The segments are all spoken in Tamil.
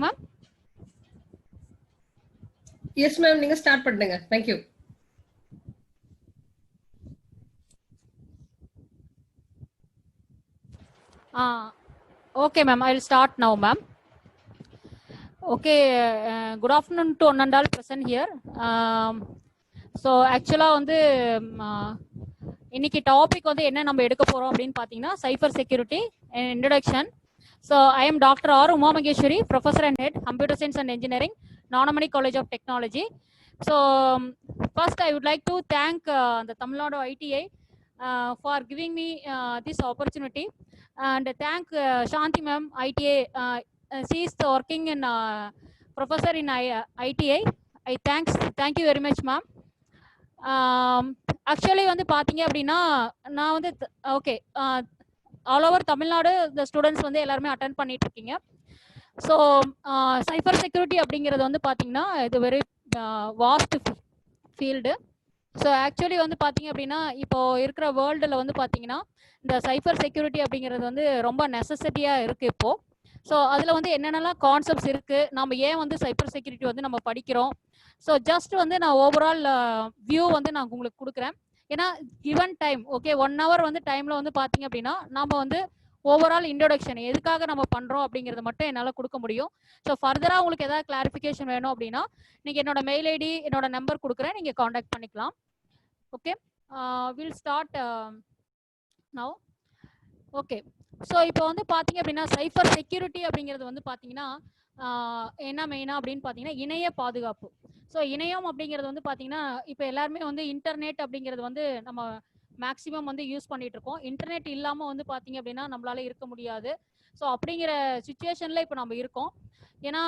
மேம்? எஸ் மேம், நீங்க ஸ்டார்ட் பண்ணுங்க. Thank you. Okay ma'am, I will start now ma'am. Okay, good afternoon to one and all present here. So actually வந்து இன்னைக்கு டாபிக் வந்து என்ன நம்ம எடுக்க போறோம் அப்படின்னு பாத்தீங்கன்னா cyber security introduction. So I am Dr. R. Uma Maheshwari, Professor and Head, Computer Science and Engineering, Nonamani College of Technology. So first I would like to thank the Tamil Nadu ITI for giving me this opportunity, and thank Shanti ma'am, ITA. She is working in professor in ITI. Thank you very much ma'am. Actually வந்து பாத்தீங்க அப்படின்னா நான் வந்து ஓகே ஆல் ஓவர் தமிழ்நாடு இந்த ஸ்டூடெண்ட்ஸ் வந்து எல்லாருமே அட்டென்ட் பண்ணிட்டு இருக்கீங்க. ஸோ சைபர் செக்யூரிட்டி அப்படிங்கிறது வந்து பார்த்தீங்கன்னா இது very vast field. So actually வந்து பார்த்தீங்க அப்படின்னா இப்போ இருக்கிற வேர்ல்டில் வந்து பார்த்தீங்கன்னா இந்த சைபர் செக்யூரிட்டி அப்படிங்கிறது வந்து ரொம்ப நெசசிட்டியாக இருக்குது இப்போது. ஸோ அதில் வந்து என்னென்னலாம் கான்செப்ட்ஸ் இருக்குது, நம்ம ஏன் வந்து சைபர் செக்யூரிட்டி வந்து நம்ம படிக்கிறோம். ஸோ ஜஸ்ட் வந்து நான் ஓவரால் வியூ வந்து நான் உங்களுக்கு கொடுக்குறேன். ஏன்னா கிவன் டைம் ஓகே 1 hour வந்து டைமில் வந்து பார்த்தீங்க அப்படின்னா நம்ம வந்து ஓவரால் இன்ட்ரோடக்ஷன் எதுக்காக நம்ம பண்ணுறோம் அப்படிங்கிறத மட்டும் என்னால் கொடுக்க முடியும். ஸோ ஃபர்தராக உங்களுக்கு ஏதாவது கிளாரிஃபிகேஷன் வேணும் அப்படின்னா நீங்கள் என்னோட மெயில் ஐடி என்னோட நம்பர் கொடுக்குறேன், நீங்கள் காண்டாக்ட் பண்ணிக்கலாம். Okay, will start now. Okay, so இப்போ வந்து பார்த்தீங்க அப்படின்னா சைபர் செக்யூரிட்டி அப்படிங்கிறது வந்து பார்த்தீங்கன்னா என்ன மெயினாக அப்படின்னு பார்த்தீங்கன்னா இணைய பாதுகாப்பு. ஸோ இணையம் அப்படிங்கிறது வந்து பார்த்தீங்கன்னா இப்போ எல்லாருமே வந்து இன்டர்நெட் அப்படிங்கிறது வந்து நம்ம மேக்ஸிமம் வந்து யூஸ் பண்ணிட்டு இருக்கோம். இன்டர்நெட் இல்லாமல் வந்து பார்த்தீங்க அப்படின்னா நம்மளால இருக்க முடியாது. ஸோ அப்படிங்கிற சுச்சுவேஷனில் இப்போ நம்ம இருக்கோம். ஏன்னா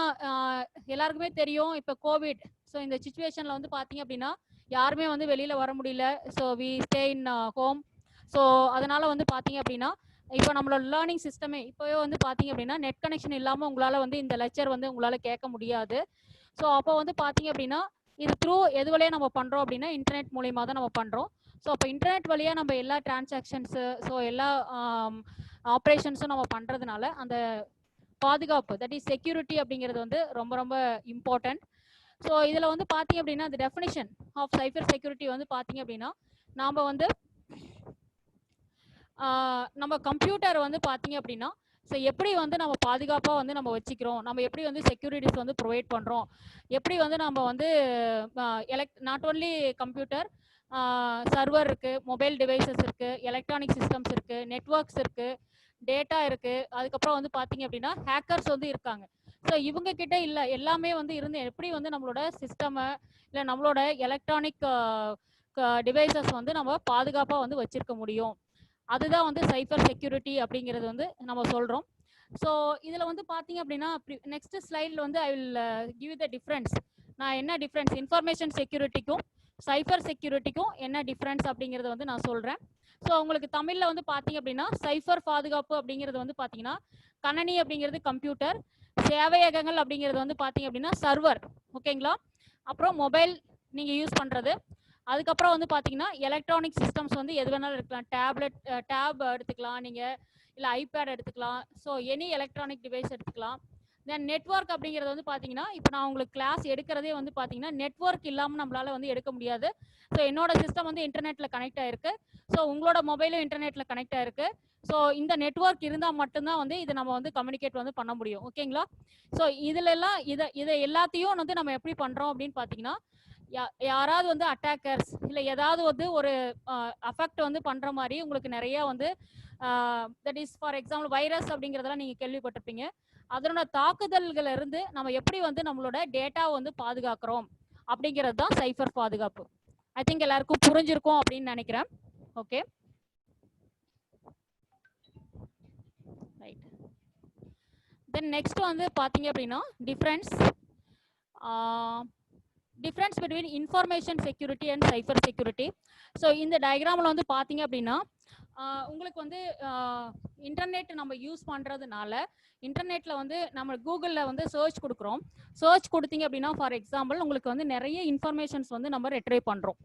எல்லாருக்குமே தெரியும் இப்போ கோவிட். ஸோ இந்த சுச்சுவேஷனில் வந்து பார்த்தீங்க அப்படின்னா யாருமே வந்து வெளியில் வர முடியல. So we stay in home. So அதனால் வந்து பார்த்தீங்க அப்படின்னா இப்போ நம்மளோட லேர்னிங் சிஸ்டமே இப்போவே வந்து பார்த்தீங்க அப்படின்னா நெட் கனெக்ஷன் இல்லாமல் உங்களால் வந்து இந்த லெக்சர் வந்து உங்களால் கேட்க முடியாது. ஸோ அப்போ வந்து பார்த்தீங்க அப்படின்னா இது த்ரூ எது வழியாக நம்ம பண்ணுறோம் அப்படின்னா இன்டர்நெட் மூலிமா தான் நம்ம பண்ணுறோம். ஸோ அப்போ இன்டர்நெட் வழியாக நம்ம எல்லா டிரான்சாக்ஷன்ஸு ஸோ எல்லா ஆப்ரேஷன்ஸும் நம்ம பண்ணுறதுனால அந்த பாதுகாப்பு தட் இஸ் செக்யூரிட்டி அப்படிங்கிறது வந்து ரொம்ப ரொம்ப இம்பார்ட்டன்ட். ஸோ இதில் வந்து பார்த்தீங்க அப்படின்னா அந்த டெஃபினிஷன் ஆஃப் சைபர் செக்யூரிட்டி வந்து பார்த்தீங்க அப்படின்னா நாம் வந்து நம்ம கம்ப்யூட்டர் வந்து பார்த்தீங்க அப்படின்னா ஸோ எப்படி வந்து நம்ம பாதுகாப்பாக வந்து நம்ம வச்சுக்கிறோம், நம்ம எப்படி வந்து செக்யூரிட்டிஸ் வந்து ப்ரொவைட் பண்ணுறோம், எப்படி வந்து நம்ம வந்து நாட் ஓன்லி கம்ப்யூட்டர் சர்வர் இருக்குது, மொபைல் டிவைசஸ் இருக்குது, எலக்ட்ரானிக் சிஸ்டம்ஸ் இருக்குது, நெட்ஒர்க்ஸ் இருக்குது, டேட்டா இருக்குது, அதுக்கப்புறம் வந்து பார்த்தீங்க அப்படின்னா ஹேக்கர்ஸ் வந்து இருக்காங்க. ஸோ இவங்க கிட்ட இல்லை எல்லாமே வந்து இருந்து எப்படி வந்து நம்மளோட சிஸ்டமை இல்லை நம்மளோட எலக்ட்ரானிக் டிவைசஸ் வந்து நம்ம பாதுகாப்பாக வந்து வச்சிருக்க முடியும். அதுதான் வந்து சைபர் செக்யூரிட்டி அப்படிங்கிறது வந்து நம்ம சொல்கிறோம். ஸோ இதில் வந்து பார்த்தீங்க அப்படின்னா நெக்ஸ்ட் ஸ்லைடில் வந்து I will give the difference. நான் என்ன டிஃப்ரென்ஸ் இன்ஃபர்மேஷன் செக்யூரிட்டிக்கும் சைபர் செக்யூரிட்டிக்கும் என்ன டிஃப்ரென்ஸ் அப்படிங்கிறத வந்து நான் சொல்கிறேன். ஸோ உங்களுக்கு தமிழில் வந்து பார்த்தீங்க அப்படின்னா சைபர் பாதுகாப்பு அப்படிங்கிறது வந்து பார்த்தீங்கன்னா கணனி அப்படிங்கிறது கம்ப்யூட்டர், சேவையகங்கள் அப்படிங்கிறது வந்து பார்த்தீங்க அப்படின்னா சர்வர், ஓகேங்களா. அப்புறம் மொபைல் நீங்கள் யூஸ் பண்ணுறது, அதுக்கப்புறம் வந்து பார்த்தீங்கன்னா எலக்ட்ரானிக் சிஸ்டம்ஸ் வந்து எது வேணாலும் எடுக்கலாம். டேப் எடுத்துக்கலாம் நீங்கள், இல்லை ஐபேட் எடுத்துக்கலாம். ஸோ எனி எலக்ட்ரானிக் டிவைஸ் எடுத்துக்கலாம். தென் நெட்ஒர்க் அப்படிங்கிறது வந்து பார்த்தீங்கன்னா இப்போ நான் உங்களுக்கு கிளாஸ் எடுக்கிறதே வந்து பார்த்தீங்கன்னா நெட்ஒர்க் இல்லாமல் நம்மளால வந்து எடுக்க முடியாது. ஸோ என்னோட சிஸ்டம் வந்து இன்டர்நெட்டில் கனெக்ட் ஆயிருக்கு, ஸோ உங்களோட மொபைலும் இன்டர்நெட்டில் கனெக்ட் ஆயிருக்கு. ஸோ இந்த நெட்ஒர்க் இருந்தால் மட்டும்தான் வந்து இதை நம்ம வந்து கம்யூனிகேட் வந்து பண்ண முடியும், ஓகேங்களா. ஸோ இதுலெல்லாம் இதை எல்லாத்தையும் வந்து நம்ம எப்படி பண்ணுறோம் அப்படின்னு பார்த்தீங்கன்னா யாராவது வந்து அட்டாக்கர்ஸ் இல்லை ஏதாவது வந்து ஒரு அஃபெக்ட் வந்து பண்ணுற மாதிரி உங்களுக்கு நிறையா வந்து that is for example virus அப்படிங்கிறதெல்லாம் நீங்கள் கேள்விப்பட்டிருப்பீங்க. அதனோட தாக்குதல்கள் இருந்து நம்ம எப்படி வந்து நம்மளோட டேட்டாவை வந்து பாதுகாக்கிறோம் அப்படிங்கிறது தான் சைபர் பாதுகாப்பு. ஐ திங்க் எல்லாருக்கும் புரிஞ்சிருக்கும் அப்படின்னு நினைக்கிறேன். Okay, right. தென் நெக்ஸ்ட் வந்து பார்த்தீங்க அப்படின்னா difference between information security and cyber security. So இந்த டயக்ராமில் வந்து பார்த்தீங்க அப்படின்னா உங்களுக்கு வந்து இன்டர்நெட் நம்ம யூஸ் பண்ணுறதுனால இன்டர்நெட்டில் வந்து நம்ம கூகுளில் வந்து சர்ச் கொடுக்குறோம். சர்ச் கொடுத்தீங்க அப்படின்னா ஃபார் எக்ஸாம்பிள் உங்களுக்கு வந்து நிறைய இன்ஃபர்மேஷன்ஸ் வந்து நம்ம ரெட்ரைவ் பண்ணுறோம்,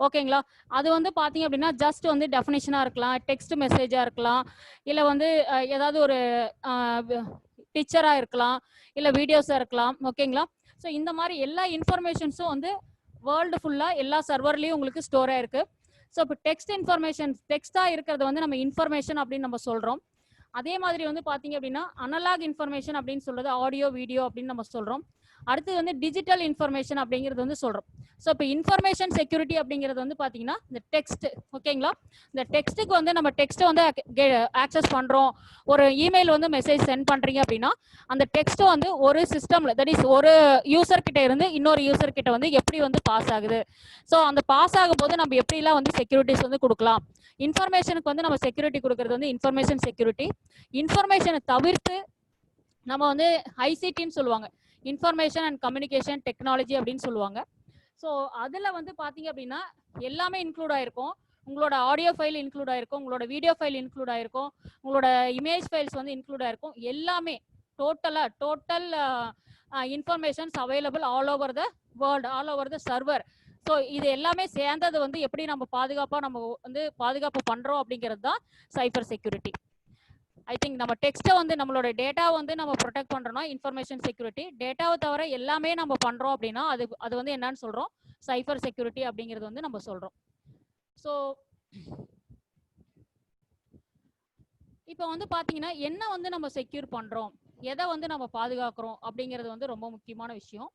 ஓகேங்களா. அது வந்து பார்த்தீங்க அப்படின்னா ஜஸ்ட் வந்து டெஃபினேஷனாக இருக்கலாம், டெக்ஸ்ட் மெசேஜாக இருக்கலாம், இல்லை வந்து ஏதாவது ஒரு பிக்சரா இருக்கலாம், இல்ல வீடியோஸா இருக்கலாம். ஓகேங்களா? ஸோ இந்த மாதிரி எல்லா இன்ஃபர்மேஷன்ஸும் வந்து வேர்ல்டு ஃபுல்லா எல்லா சர்வர்லயும் உங்களுக்கு ஸ்டோர் ஆயிருக்கு. ஸோ இப்போ டெக்ஸ்ட் இன்ஃபர்மேஷன், டெக்ஸ்டா இருக்கிறது வந்து நம்ம இன்ஃபர்மேஷன் அப்படின்னு நம்ம சொல்றோம். அதே மாதிரி வந்து பாத்தீங்க அப்படின்னா அனலாக் இன்ஃபர்மேஷன் அப்படின்னு சொல்றது ஆடியோ வீடியோ அப்படின்னு நம்ம சொல்றோம். அடுத்து வந்து டிஜிட்டல் இன்ஃபர்மேஷன் அப்படிங்கிறது வந்து சொல்றோம். ஸோ இப்போ இன்ஃபர்மேஷன் செக்யூரிட்டி அப்படிங்கிறது வந்து பாத்தீங்கன்னா இந்த டெக்ஸ்ட். ஓகேங்களா? இந்த டெக்ஸ்ட்டுக்கு வந்து நம்ம டெக்ஸ்ட்டை வந்து ஆக்சஸ் பண்றோம், ஒரு இமெயில் வந்து மெசேஜ் சென்ட் பண்றீங்க அப்படின்னா அந்த டெக்ஸ்ட் வந்து ஒரு சிஸ்டம்ல, தட் இஸ் ஒரு யூசர் கிட்ட இருந்து இன்னொரு யூசர் கிட்ட வந்து எப்படி வந்து பாஸ் ஆகுது, ஸோ அந்த பாஸ் ஆகும் போது நம்ம எப்படிலாம் வந்து செக்யூரிட்டிஸ் வந்து கொடுக்கலாம். இன்ஃபர்மேஷனுக்கு வந்து நம்ம செக்யூரிட்டி கொடுக்கறது வந்து இன்ஃபர்மேஷன் செக்யூரிட்டி. இன்ஃபர்மேஷனை தவிர்த்து நம்ம வந்து ஐசிடின்னு சொல்லுவாங்க, இன்ஃபர்மேஷன் அண்ட் கம்யூனிகேஷன் டெக்னாலஜி அப்படின்னு சொல்லுவாங்க. ஸோ அதில் வந்து பார்த்தீங்க அப்படின்னா எல்லாமே இன்க்ளூட் ஆயிருக்கும். உங்களோட ஆடியோ ஃபைல் இன்க்ளூட் ஆயிருக்கும், உங்களோட வீடியோ ஃபைல் இன்க்ளூட் ஆயிருக்கும், உங்களோட இமேஜ் ஃபைல்ஸ் வந்து இன்க்ளூட் ஆயிருக்கும். எல்லாமே total informations available all over the world, all over the server. So இது எல்லாமே சேர்ந்தது வந்து எப்படி நம்ம நம்ம வந்து பாதுகாப்பு பண்றோம் அப்படிங்கிறது தான் சைபர் செக்யூரிட்டி. ஐ திங்க் நம்ம டெக்ஸ்ட்டை வந்து நம்மளோட டேட்டா வந்து நம்ம ப்ரொடெக்ட் பண்றோம்னா இன்ஃபர்மேஷன் செக்யூரிட்டி. டேட்டாவை தவிர எல்லாமே நம்ம பண்றோம் அப்படின்னா அது வந்து என்னன்னு சொல்றோம், சைபர் செக்யூரிட்டி அப்படிங்கிறது வந்து நம்ம சொல்றோம். ஸோ இப்போ வந்து பாத்தீங்கன்னா என்ன வந்து நம்ம செக்யூர் பண்றோம், எதை வந்து நம்ம பாதுகாக்கிறோம் அப்படிங்கிறது வந்து ரொம்ப முக்கியமான விஷயம்.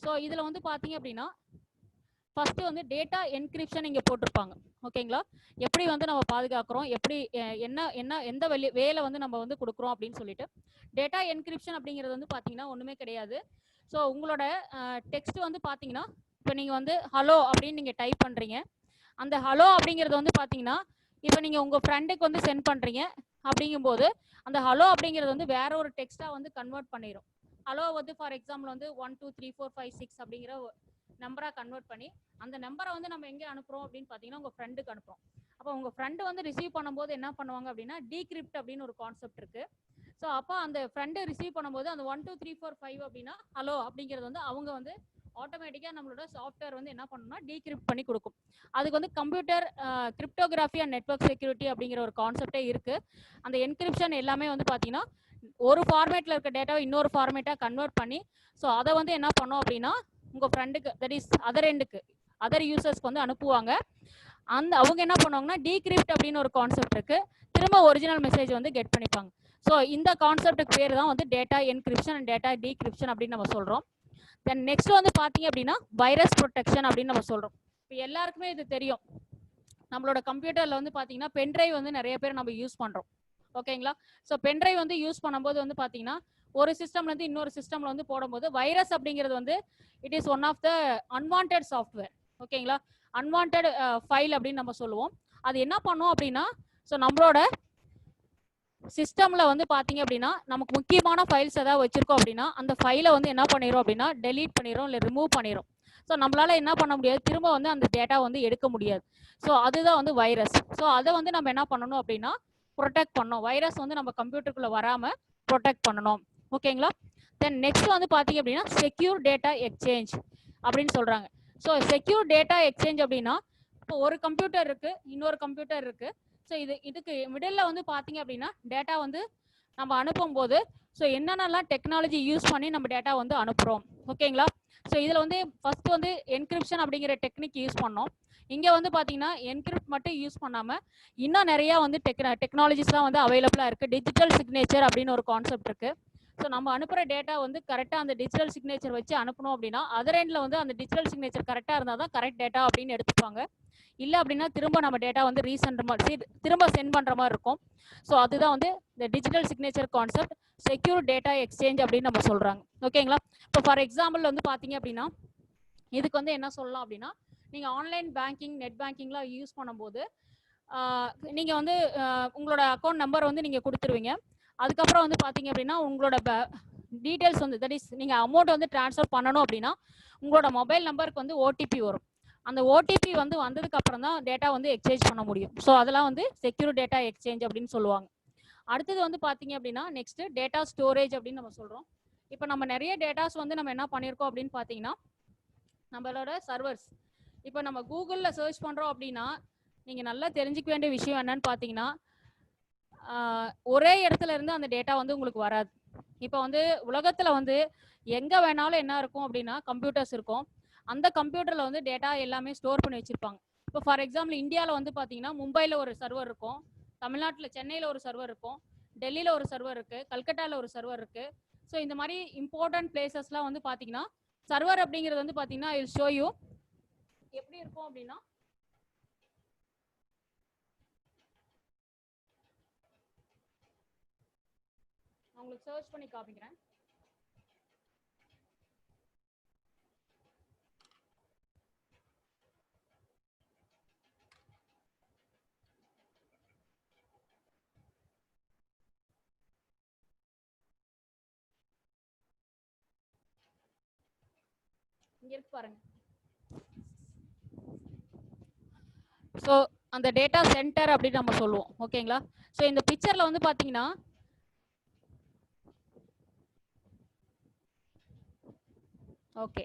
ஸோ இதுல வந்து பாத்தீங்க அப்படின்னா ஃபர்ஸ்ட் வந்து டேட்டா என்கிரிப்ஷன் இங்க போட்டிருப்பாங்க. ஓகேங்களா? எப்படி வந்து நம்ம பாதுகாக்கிறோம், எப்படி எந்த வேலை வந்து நம்ம வந்து கொடுக்குறோம் அப்படின்னு சொல்லிட்டு. டேட்டா என்கிரிப்ஷன் அப்படிங்கிறது வந்து பாத்தீங்கன்னா ஒண்ணுமே கிடையாது. ஸோ உங்களோட டெக்ஸ்ட் வந்து பாத்தீங்கன்னா இப்போ நீங்க வந்து ஹலோ அப்படின்னு நீங்க டைப் பண்றீங்க. அந்த ஹலோ அப்படிங்கிறது வந்து பாத்தீங்கன்னா இப்போ நீங்க உங்க ஃப்ரெண்டுக்கு வந்து சென்ட் பண்றீங்க அப்படிங்கும்போது அந்த ஹலோ அப்படிங்கிறது வந்து வேற ஒரு டெக்ஸ்டா வந்து கன்வெர்ட் பண்ணிடும். ஹலோ வந்து ஃபார் எக்ஸாம்பிள் வந்து 1 2 3 4 5 6 அப்படிங்கிற நம்பரா கன்வெர்ட் பண்ணி அந்த நம்பரை வந்து நம்ம எங்கே அனுப்புறோம் அப்படின்னு பாத்தீங்கன்னா உங்க ஃப்ரெண்டுக்கு அனுப்புறோம். அப்போ உங்க ஃப்ரெண்டு வந்து ரிசீவ் பண்ணும்போது என்ன பண்ணுவாங்க அப்படின்னா டீக்ரிப்ட் அப்படின்னு ஒரு கான்செப்ட் இருக்கு. ஸோ அப்போ அந்த ஃப்ரெண்டு ரிசீவ் பண்ணும்போது அந்த 1 2 3 4 5 அப்படின்னா ஹலோ அப்படிங்கிறது வந்து அவங்க வந்து ஆட்டோமேட்டிக்கா நம்மளோட சாஃப்ட்வேர் வந்து என்ன பண்ணணும்னா டீக்ரிப்ட் பண்ணி கொடுக்கும். அதுக்கு வந்து computer cryptography and network security அப்படிங்கிற ஒரு கான்செப்டே இருக்கு. அந்த என்கிரிப்ஷன் எல்லாமே வந்து பாத்தீங்கன்னா ஒரு ஃபார்மேட்ல இருக்க டேட்டாவை இன்னொரு ஃபார்மேட்டா கன்வெர்ட் பண்ணி ஸோ அதை வந்து என்ன பண்ணோம் அப்படின்னா உங்க ஃப்ரெண்டுக்கு, தட் இஸ் அதர் யூசர்ஸ்க்கு வந்து அனுப்புவாங்க. அவங்க என்ன பண்ணுவாங்கன்னா டீக்ரிப்ட் அப்படின்னு ஒரு கான்செப்ட் இருக்கு, திரும்ப ஒரிஜினல் மெசேஜ் வந்து கெட் பண்ணிப்பாங்க. ஸோ இந்த கான்செப்டுக்கு பேர் தான் வந்து data encryption and data decryption அப்படின்னு நம்ம சொல்றோம். தென் நெக்ஸ்ட் வந்து பாத்தீங்க அப்படின்னா வைரஸ் ப்ரொடெக்ஷன் அப்படின்னு நம்ம சொல்றோம். இப்போ எல்லாருக்குமே இது தெரியும், நம்மளோட கம்ப்யூட்டர்ல வந்து பாத்தீங்கன்னா பென்ட்ரைவ் வந்து நிறைய பேர் நம்ம யூஸ் பண்றோம். ஓகேங்களா? ஸோ பென்ட்ரைவ் வந்து யூஸ் பண்ணும்போது வந்து பாத்தீங்கன்னா ஒரு சிஸ்டம்ல இருந்து இன்னொரு சிஸ்டம்ல வந்து போடும்போது வைரஸ் அப்படிங்கிறது வந்து it is one of the unwanted software. ஓகேங்களா? அன்வான்டட் ஃபைல் அப்படின்னு நம்ம சொல்லுவோம். அது என்ன பண்ணும் அப்படின்னா ஸோ நம்மளோட சிஸ்டம்ல வந்து பாத்தீங்க அப்படின்னா நமக்கு முக்கியமான ஃபைல்ஸ் ஏதாவது வச்சிருக்கோம் அப்படின்னா அந்த ஃபைலை வந்து என்ன பண்ணிரும் அப்படின்னா டெலீட் பண்ணிரும், இல்லை ரிமூவ் பண்ணிரும். ஸோ நம்மளால என்ன பண்ண முடியாது, திரும்ப வந்து அந்த டேட்டா வந்து எடுக்க முடியாது. ஸோ அதுதான் வந்து வைரஸ். ஸோ அதை வந்து நம்ம என்ன பண்ணணும் அப்படின்னா ப்ரொடெக்ட் பண்ணணும். வைரஸ் வந்து நம்ம கம்ப்யூட்டருக்குள்ள வராம ப்ரொடெக்ட் பண்ணணும். ஓகேங்களா? தென் நெக்ஸ்ட் வந்து பாத்தீங்க அப்படின்னா செக்யூர் டேட்டா எக்ஸ்சேஞ்ச் அப்படின்னு சொல்றாங்க. ஸோ செக்யூர் டேட்டா எக்ஸ்சேஞ்ச் அப்படின்னா இப்போ ஒரு கம்ப்யூட்டர் இருக்கு, இன்னொரு கம்ப்யூட்டர் இருக்கு. ஸோ இதுக்கு மிடில் வந்து பாத்தீங்க அப்படின்னா டேட்டா வந்து நம்ம அனுப்பும் போது ஸோ என்னென்னலாம் டெக்னாலஜி யூஸ் பண்ணி நம்ம டேட்டா வந்து அனுப்புறோம். ஓகேங்களா? ஸோ இதுல வந்து ஃபர்ஸ்ட் வந்து என்கிரிப்ஷன் அப்படிங்கிற டெக்னிக் யூஸ் பண்ணோம். இங்க வந்து பாத்தீங்கன்னா என்கிரிப்ட் மட்டும் யூஸ் பண்ணாம இன்னும் நிறைய வந்து டெக்னாலஜிஸ்லாம் வந்து அவைலபிளா இருக்கு. டிஜிட்டல் சிக்னேச்சர் அப்படின்னு ஒரு கான்செப்ட் இருக்கு. ஸோ நம்ம அனுப்புற டேட்டா வந்து கரெக்டா அந்த டிஜிட்டல் சிக்னேச்சர் வச்சு அனுப்பணும் அப்படின்னா அதர் எண்ட்ல வந்து அந்த டிஜிட்டல் சிக்னேச்சர் கரெக்டா இருந்தா தான் கரெக்ட் டேட்டா அப்படின்னு எடுத்துப்பாங்க. இல்ல அப்படின்னா திரும்ப நம்ம டேட்டா வந்து திரும்ப சென்ட் பண்ற மாதிரி இருக்கும். ஸோ அதுதான் வந்து இந்த digital signature concept, secure data exchange அப்படின்னு நம்ம சொல்றாங்க. ஓகேங்களா? இப்போ ஃபார் எக்ஸாம்பிள் வந்து பாத்தீங்க அப்படின்னா இதுக்கு வந்து என்ன சொல்லலாம் அப்படின்னா நீங்க ஆன்லைன் பேங்கிங், நெட் பேங்கிங்லாம் யூஸ் பண்ணும்போது நீங்க வந்து உங்களோட அக்கௌண்ட் நம்பர் வந்து நீங்க கொடுத்துருவீங்க. அதுக்கப்புறம் வந்து பாத்தீங்க அப்படின்னா உங்களோட டீடைல்ஸ் வந்து தட் இஸ் நீங்க அமௌண்ட் வந்து டிரான்ஸ்ஃபர் பண்ணணும் அப்படின்னா உங்களோட மொபைல் நம்பருக்கு வந்து ஓடிபி வரும். அந்த ஓடிபி வந்து வந்ததுக்கு அப்புறம் தான் டேட்டா வந்து எக்ஸ்சேஞ்ச் பண்ண முடியும். ஸோ அதெல்லாம் வந்து செக்யூர் டேட்டா எக்ஸ்சேஞ்ச் அப்படின்னு சொல்லுவாங்க. அடுத்தது வந்து பாத்தீங்க அப்படின்னா நெக்ஸ்ட் டேட்டா ஸ்டோரேஜ் அப்படின்னு நம்ம சொல்றோம். இப்போ நம்ம நிறைய டேட்டாஸ் வந்து நம்ம என்ன பண்ணியிருக்கோம் அப்படின்னு பாத்தீங்கன்னா நம்மளோட சர்வர்ஸ், இப்போ நம்ம கூகுள்ல சர்ச் பண்றோம் அப்படின்னா நீங்க நல்லா தெரிஞ்சுக்க வேண்டிய விஷயம் என்னன்னு பாத்தீங்கன்னா ஒரே இடத்துல இருந்து அந்த டேட்டா வந்து உங்களுக்கு வராது. இப்போ வந்து உலகத்துல வந்து எங்க வேணாலும் என்ன இருக்கும் அப்படின்னா கம்ப்யூட்டர்ஸ் இருக்கும். அந்த கம்ப்யூட்டர்ல வந்து டேட்டா எல்லாமே ஸ்டோர் பண்ணி வச்சிருப்பாங்க. இப்போ ஃபார் எக்ஸாம்பிள் இந்தியாவில் வந்து பார்த்தீங்கன்னா மும்பையில் ஒரு சர்வர் இருக்கும், தமிழ்நாட்டில் சென்னையில் ஒரு சர்வர் இருக்கும், டெல்லியில் ஒரு சர்வர் இருக்கு, கல்கட்டாவில் ஒரு சர்வர் இருக்கு. ஸோ இந்த மாதிரி இம்பார்ட்டன்ட் பிளேசஸ்லாம் வந்து பார்த்தீங்கன்னா சர்வர் அப்படிங்கிறது வந்து பார்த்தீங்கன்னா ஐ ஷோ யூ எப்படி இருக்கும் அப்படின்னா நான் உங்களுக்கு சர்ச் பண்ணி காமிக்கிறேன். இங்க இருக்கு பாருங்க. ஸோ அந்த டேட்டா சென்டர் அப்படின்னு நம்ம சொல்லுவோம். ஓகேங்களா? ஸோ இந்த பிக்சர்ல வந்து பாத்தீங்கன்னா ஓகே,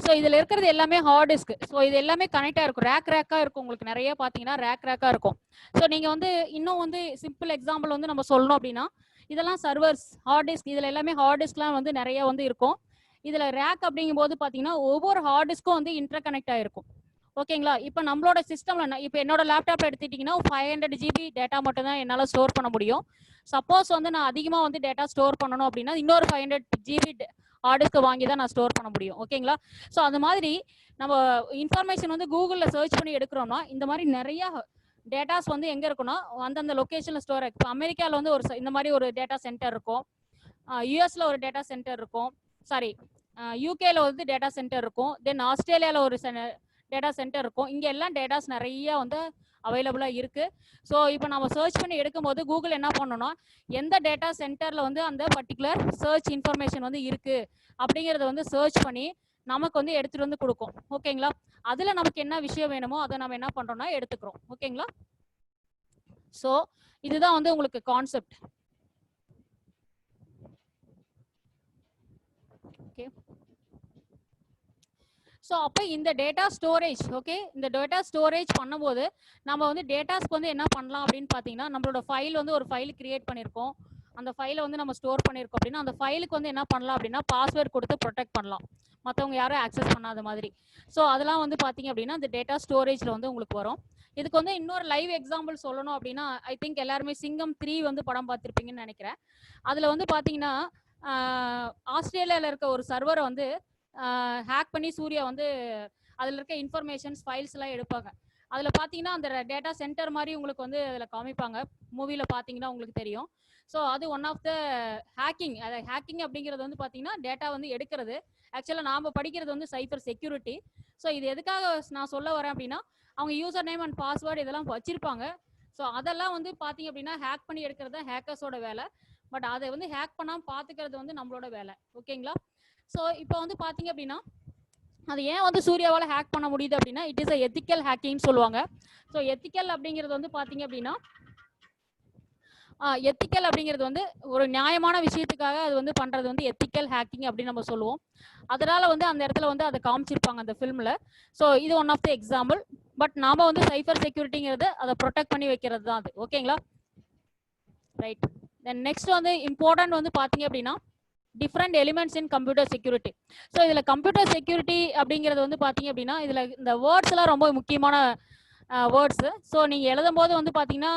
ஸோ இதில் இருக்கிறது எல்லாமே ஹார்ட் டிஸ்க். ஸோ இது எல்லாமே கனெக்டாக இருக்கும், ரேக்காக இருக்கும். உங்களுக்கு நிறைய பார்த்தீங்கன்னா ரேக்காக இருக்கும். ஸோ நீங்கள் வந்து இன்னும் வந்து சிம்பிள் எக்ஸாம்பிள் வந்து நம்ம சொல்லணும் அப்படின்னா இதெல்லாம் சர்வர்ஸ், ஹார்ட் டிஸ்க். இதில் எல்லாமே ஹார்ட் டிஸ்க்லாம் வந்து நிறைய வந்து இருக்கும். இதில் ரேக் அப்படிங்கும் போது பார்த்தீங்கன்னா ஒவ்வொரு ஹார்ட் டிஸ்க்கும் வந்து இன்டர் கனெக்ட் ஆகிருக்கும். ஓகேங்களா? இப்போ நம்மளோட சிஸ்டம்ல இப்போ என்னோட லேப்டாப்ல எடுத்துட்டீங்கன்னா 500 GB டேட்டா மட்டும் தான் என்னால் ஸ்டோர் பண்ண முடியும். சப்போஸ் வந்து நான் அதிகமாக வந்து டேட்டா ஸ்டோர் பண்ணணும் அப்படின்னா இன்னொரு 500 GB ஹார்ட் டிஸ்க் வாங்கி தான் நான் ஸ்டோர் பண்ண முடியும். ஓகேங்களா? ஸோ அந்த மாதிரி நம்ம இன்ஃபர்மேஷன் வந்து கூகுளில் சர்ச் பண்ணி எடுக்கிறோம்னா இந்த மாதிரி நிறைய டேட்டாஸ் வந்து எங்கே இருக்குன்னா அந்தந்த லொக்கேஷனில் ஸ்டோர் ஆகும். இப்போ அமெரிக்காவில் வந்து இந்த மாதிரி ஒரு டேட்டா சென்டர் இருக்கும், யூஎஸ்ல ஒரு டேட்டா சென்டர் இருக்கும், சாரி யூகேல வந்து டேட்டா சென்டர் இருக்கும், தென் ஆஸ்திரேலியாவில் ஒரு டேட்டா சென்டர் இருக்கும். இங்கே எல்லாம் டேட்டாஸ் நிறைய வந்து அவைலபிளாக இருக்குது. ஸோ இப்போ நம்ம சர்ச் பண்ணி எடுக்கும்போது கூகுள் என்ன பண்ணணும்னா எந்த டேட்டா சென்டரில் வந்து அந்த பர்டிகுலர் சர்ச் இன்ஃபர்மேஷன் வந்து இருக்குது அப்படிங்கிறத வந்து சர்ச் பண்ணி நமக்கு வந்து எடுத்துகிட்டு வந்து கொடுக்கும். ஓகேங்களா? அதில் நமக்கு என்ன விஷயம் வேணுமோ அதை நம்ம என்ன பண்ணுறோம்னா எடுத்துக்கிறோம். ஓகேங்களா? ஸோ இதுதான் வந்து உங்களுக்கு கான்செப்ட். ஓகே, ஸோ அப்போ இந்த டேட்டா ஸ்டோரேஜ், ஓகே, இந்த டேட்டா ஸ்டோரேஜ் பண்ணும்போது நம்ம வந்து டேட்டாஸ்க்கு வந்து என்ன பண்ணலாம் அப்படின்னு பார்த்தீங்கன்னா நம்மளோட ஃபைல் வந்து ஒரு ஃபைல் கிரியேட் பண்ணியிருக்கோம், அந்த ஃபைலை வந்து நம்ம ஸ்டோர் பண்ணியிருக்கோம் அப்படின்னா அந்த ஃபைலுக்கு வந்து என்ன பண்ணலாம் அப்படின்னா பாஸ்வேர்டு கொடுத்து ப்ரொடெக்ட் பண்ணலாம், மற்றவங்க யாரும் ஆக்சஸ் பண்ணாத மாதிரி. ஸோ அதெல்லாம் வந்து பார்த்தீங்க அப்படின்னா இந்த டேட்டா ஸ்டோரேஜில் வந்து உங்களுக்கு வரும். இதுக்கு வந்து இன்னொரு லைவ் எக்ஸாம்பிள் சொல்லணும் அப்படின்னா ஐ திங்க் எல்லாருமே சிங்கம் 3 வந்து படம் பார்த்துருப்பீங்கன்னு நினைக்கிறேன். அதில் வந்து பார்த்தீங்கன்னா ஆஸ்திரேலியாவில் இருக்க ஒரு சர்வரை வந்து ஹேக் பண்ணி சூர்யா வந்து அதில் இருக்க இன்ஃபர்மேஷன்ஸ் ஃபைல்ஸ் எல்லாம் எடுப்பாங்க. அதில் பார்த்தீங்கன்னா அந்த டேட்டா சென்டர் மாதிரி உங்களுக்கு வந்து அதில் காமிப்பாங்க, மூவியில் பார்த்தீங்கன்னா உங்களுக்கு தெரியும். ஸோ அது ஒன் ஆஃப் த ஹேக்கிங். அதை ஹேக்கிங் அப்படிங்கிறது வந்து பார்த்தீங்கன்னா டேட்டா வந்து எடுக்கிறது. ஆக்சுவலாக நாம் படிக்கிறது வந்து சைபர் செக்யூரிட்டி. ஸோ இது எதுக்காக நான் சொல்ல வரேன் அப்படின்னா அவங்க யூசர் நேம் அண்ட் பாஸ்வேர்டு இதெல்லாம் வச்சிருப்பாங்க. ஸோ அதெல்லாம் வந்து பார்த்தீங்க அப்படின்னா ஹேக் பண்ணி எடுக்கிறது ஹேக்கர்ஸோட வேலை. பட் அதை வந்து ஹேக் பண்ணாமல் பார்த்துக்கிறது வந்து நம்மளோட வேலை. ஓகேங்களா? ஸோ இப்போ வந்து பார்த்தீங்க அப்படின்னா அது ஏன் வந்து சூர்யாவால் ஹேக் பண்ண முடியுது அப்படின்னா இட் இஸ் அ எத்திக்கல் ஹேக்கிங்னு சொல்லுவாங்க. ஸோ எத்திக்கல் அப்படிங்கிறது வந்து பார்த்தீங்க அப்படின்னா எத்திக்கல் அப்படிங்கிறது வந்து ஒரு நியாயமான விஷயத்துக்காக அது வந்து பண்ணுறது வந்து எத்திக்கல் ஹேக்கிங் அப்படின்னு நம்ம சொல்லுவோம். அதனால வந்து அந்த இடத்துல வந்து அதை காமிச்சிருப்பாங்க அந்த ஃபிலிமில். ஸோ இது one of the example. But நாம வந்து சைபர் செக்யூரிட்டிங்கிறது அதை ப்ரொடெக்ட் பண்ணி வைக்கிறது தான் அது. ஓகேங்களா? ரைட். தென் நெக்ஸ்ட் வந்து இம்பார்ட்டன்ட் வந்து பார்த்தீங்க அப்படின்னா different elements in computer security. So இதில் கம்ப்யூட்டர் செக்யூரிட்டி அப்படிங்கிறது வந்து பார்த்தீங்க அப்படின்னா இதில் இந்த வேர்ட்ஸ் எல்லாம் ரொம்ப முக்கியமான வேர்ட்ஸு. ஸோ நீங்கள் எழுதும் போது வந்து பார்த்தீங்கன்னா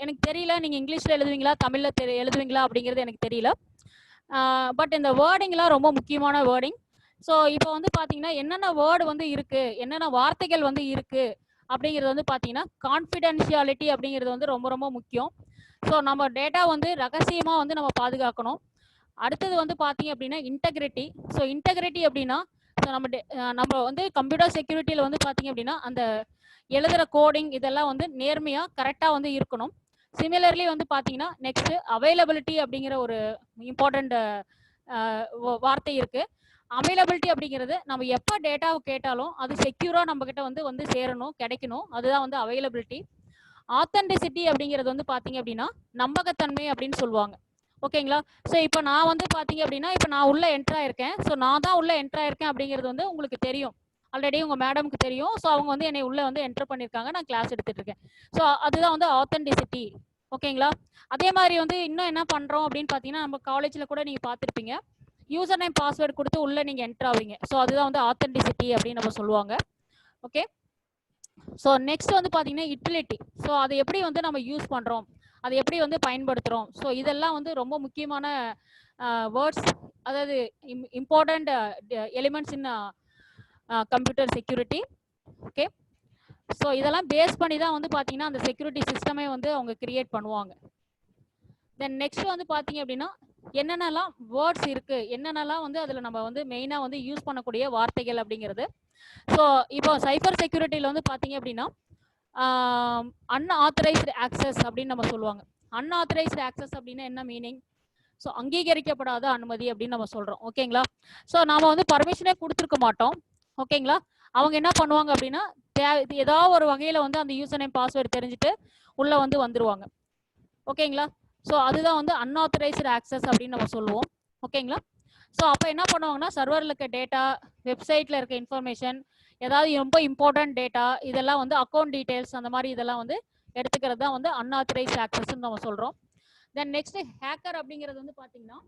எனக்கு தெரியல நீங்கள் இங்கிலீஷில் எழுதுவீங்களா தமிழில் எழுதுவீங்களா அப்படிங்கிறது எனக்கு தெரியல. பட் இந்த வேர்டிங்லாம் ரொம்ப முக்கியமான வேர்டிங். ஸோ இப்போ வந்து பார்த்தீங்கன்னா என்னென்ன வேர்டு வந்து இருக்குது, என்னென்ன வார்த்தைகள் வந்து இருக்குது அப்படிங்கிறது வந்து பார்த்தீங்கன்னா கான்ஃபிடென்ஷியாலிட்டி அப்படிங்கிறது வந்து ரொம்ப ரொம்ப முக்கியம். ஸோ நம்ம டேட்டா வந்து ரகசியமாக வந்து நம்ம பாதுகாக்கணும். அடுத்தது வந்து பார்த்தீங்க அப்படின்னா இன்டெகிரிட்டி. ஸோ இன்டெகிரிட்டி அப்படின்னா ஸோ நம்ம வந்து கம்ப்யூட்டர் செக்யூரிட்டியில் வந்து பார்த்தீங்க அப்படின்னா அந்த எழுதுகிற கோடிங் இதெல்லாம் வந்து நேர்மையாக கரெக்டாக வந்து இருக்கணும். சிமிலர்லி வந்து பார்த்தீங்கன்னா நெக்ஸ்ட் அவைலபிலிட்டி அப்படிங்கிற ஒரு இம்பார்ட்டண்ட் வார்த்தை இருக்கு. அவைலபிலிட்டி அப்படிங்கிறது நம்ம எப்போ டேட்டாவை கேட்டாலும் அது செக்யூராக நம்ம கிட்ட வந்து சேரணும், கிடைக்கணும். அதுதான் வந்து அவைலபிலிட்டி. ஆத்தென்டிசிட்டி அப்படிங்கிறது வந்து பார்த்தீங்க அப்படின்னா நம்பகத்தன்மை அப்படின்னு சொல்லுவாங்க. ஓகேங்களா? ஸோ இப்போ நான் வந்து பார்த்தீங்க அப்படின்னா இப்போ நான் உள்ள என்ட்ரா இருக்கேன். ஸோ நான் தான் உள்ள என்ட்ரா இருக்கேன் அப்படிங்கிறது வந்து உங்களுக்கு தெரியும், ஆல்ரெடி உங்கள் மேடமுக்கு தெரியும். ஸோ அவங்க வந்து என்னை உள்ள வந்து என்டர் பண்ணியிருக்காங்க, நான் கிளாஸ் எடுத்துட்டு இருக்கேன். ஸோ அதுதான் வந்து ஆத்தென்டிசிட்டி. ஓகேங்களா. அதே மாதிரி வந்து இன்னும் என்ன பண்றோம் அப்படின்னு பாத்தீங்கன்னா, நம்ம காலேஜ்ல கூட நீங்க பார்த்திருப்பீங்க, யூசர் நேம் பாஸ்வேர்டு கொடுத்து உள்ள நீங்க என்டர் ஆவீங்க. ஸோ அதுதான் வந்து ஆத்தென்டிசிட்டி அப்படின்னு நம்ம சொல்லுவாங்க. ஓகே. ஸோ நெக்ஸ்ட் வந்து பாத்தீங்கன்னா யூட்டிலிட்டி. ஸோ அதை எப்படி வந்து நம்ம யூஸ் பண்றோம், அதை எப்படி வந்து பயன்படுத்துறோம், ஸோ இதெல்லாம் வந்து ரொம்ப முக்கியமான வேர்ட்ஸ், அதாவது important elements in computer security. Okay. So இதெல்லாம் பேஸ் பண்ணி தான் வந்து பார்த்தீங்கன்னா அந்த செக்யூரிட்டி சிஸ்டமே வந்து அவங்க கிரியேட் பண்ணுவாங்க. தென் நெக்ஸ்ட் வந்து பார்த்தீங்க அப்படின்னா என்னென்னலாம் வேர்ட்ஸ் இருக்கு, என்னென்னலாம் வந்து அதில் நம்ம வந்து மெயினாக வந்து யூஸ் பண்ணக்கூடிய வார்த்தைகள் அப்படிங்கிறது. ஸோ இப்போ சைபர் செக்யூரிட்டியில் வந்து பார்த்தீங்க அப்படின்னா அன்ஆத்தரைஸ்டு ஆக்சஸ் அப்படின்னு நம்ம சொல்லுவாங்க. அன்ஆத்தரைஸ்டு ஆக்சஸ் அப்படின்னா என்ன மீனிங்? ஸோ அங்கீகரிக்கப்படாத அனுமதி அப்படின்னு நம்ம சொல்கிறோம். ஓகேங்களா. ஸோ நாம் வந்து பர்மிஷனே கொடுத்துருக்க மாட்டோம். ஓகேங்களா. அவங்க என்ன பண்ணுவாங்க அப்படின்னா ஏதாவது ஒரு வகையில் வந்து அந்த யூசர் நேம் பாஸ்வேர்டு தெரிஞ்சுட்டு உள்ளே வந்து வந்துருவாங்க. ஓகேங்களா. ஸோ அதுதான் வந்து அன்ஆத்தரைஸ்டு ஆக்சஸ் அப்படின்னு நம்ம சொல்லுவோம். ஓகேங்களா. ஸோ அப்போ என்ன பண்ணுவாங்கன்னா சர்வரில் இருக்க டேட்டா, வெப்சைட்டில் இருக்க இன்ஃபர்மேஷன், ஏதாவது ரொம்ப இம்பார்ட்டன்ட் டேட்டா, இதெல்லாம் வந்து அக்கௌண்ட் டீடைல்ஸ் அந்த மாதிரி இதெல்லாம் வந்து எடுத்துக்கிறது தான் வந்து அன்ஆத்தரைஸ்டு ஆக்சஸ்ன்னு நம்ம சொல்கிறோம். தென் நெக்ஸ்ட் ஹேக்கர் அப்படிங்கிறது வந்து பார்த்தீங்கன்னா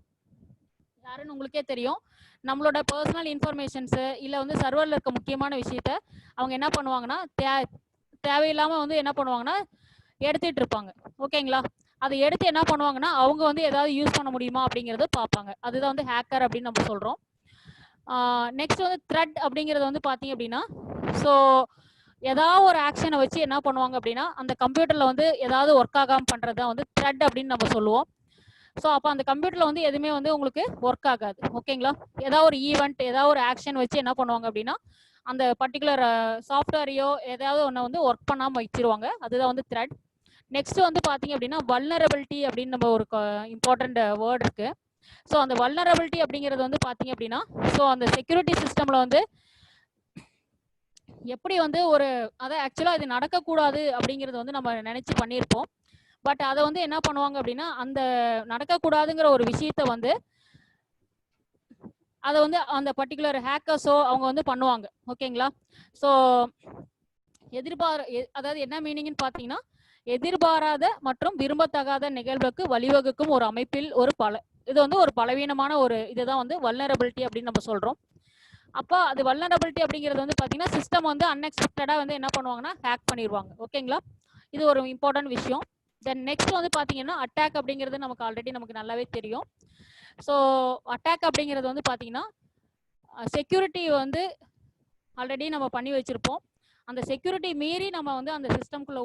யாருன்னு உங்களுக்கே தெரியும். நம்மளோட பர்சனல் இன்ஃபர்மேஷன்ஸு இல்லை வந்து சர்வரில் இருக்க முக்கியமான விஷயத்த அவங்க என்ன பண்ணுவாங்கன்னா தேவையில்லாமல் வந்து என்ன பண்ணுவாங்கன்னா எடுத்துட்டு இருப்பாங்க. ஓகேங்களா. அதை எடுத்து என்ன பண்ணுவாங்கன்னா அவங்க வந்து ஏதாவது யூஸ் பண்ண முடியுமா அப்படிங்கிறத பார்ப்பாங்க. அதுதான் வந்து ஹேக்கர் அப்படின்னு நம்ம சொல்கிறோம். நெக்ஸ்ட் வந்து த்ரெட் அப்படிங்கிறது வந்து பார்த்தீங்க அப்படின்னா ஸோ ஏதாவது ஒரு ஆக்ஷனை வச்சு என்ன பண்ணுவாங்க அப்படின்னா அந்த கம்ப்யூட்டரில் வந்து ஏதாவது ஒர்க் ஆகாமல் பண்ணுறது தான் வந்து த்ரெட் அப்படின்னு நம்ம சொல்லுவோம். ஸோ அப்போ அந்த கம்ப்யூட்டரில் வந்து எதுவுமே வந்து உங்களுக்கு ஒர்க் ஆகாது. ஓகேங்களா. ஏதாவது ஒரு ஈவெண்ட், ஏதாவது ஒரு ஆக்ஷன் வச்சு என்ன பண்ணுவாங்க அப்படின்னா அந்த பர்டிகுலர் சாஃப்ட்வேரையோ ஏதாவது ஒன்று வந்து ஒர்க் பண்ணாமல் வச்சிருவாங்க. அதுதான் வந்து த்ரெட். நெக்ஸ்ட் வந்து பார்த்தீங்க அப்படின்னா வல்னரபிலிட்டி அப்படின்னு நம்ம ஒரு இம்பார்ட்டன்ட் வேர்ட் இருக்கு. ஸோ அந்த வல்னரபிலிட்டி அப்படிங்கிறது வந்து பார்த்தீங்க அப்படின்னா ஸோ அந்த செக்யூரிட்டி சிஸ்டமில் வந்து எப்படி வந்து ஒரு அதான் ஆக்சுவலாக இது நடக்கக்கூடாது அப்படிங்கிறது வந்து நம்ம நினச்சி பண்ணியிருப்போம். பட் அதை வந்து என்ன பண்ணுவாங்க அப்படின்னா அந்த நடக்கக்கூடாதுங்கிற ஒரு விஷயத்த வந்து அதை வந்து அந்த பர்டிகுலர் ஹேக்கர்ஸோ அவங்க வந்து பண்ணுவாங்க. ஓகேங்களா. ஸோ அதாவது என்ன மீனிங்னு பார்த்தீங்கன்னா எதிர்பாராத மற்றும் விரும்பத்தகாத நிகழ்வுக்கு வழிவகுக்கும் ஒரு அமைப்பில் இது வந்து ஒரு பலவீனமான ஒரு இதுதான் வந்து வல்னரபிலிட்டி அப்படின்னு நம்ம சொல்றோம். அப்போ அது வல்னரபிலிட்டி அப்படிங்கிறது வந்து பார்த்தீங்கன்னா சிஸ்டம் வந்து அன்எக்ஸ்பெக்டடாக வந்து என்ன பண்ணுவாங்கன்னா ஹேக் பண்ணிடுவாங்க. ஓகேங்களா. இது ஒரு இம்பார்ட்டன்ட் விஷயம். தென் நெக்ஸ்ட் வந்து பார்த்தீங்கன்னா அட்டாக் அப்படிங்கிறது நமக்கு நல்லாவே தெரியும். ஸோ அட்டாக் அப்படிங்கிறது வந்து பார்த்தீங்கன்னா செக்யூரிட்டி வந்து ஆல்ரெடி நம்ம பண்ணி வச்சிருப்போம். அந்த செக்யூரிட்டி மீறி நம்ம வந்து அந்த சிஸ்டம்குள்ளே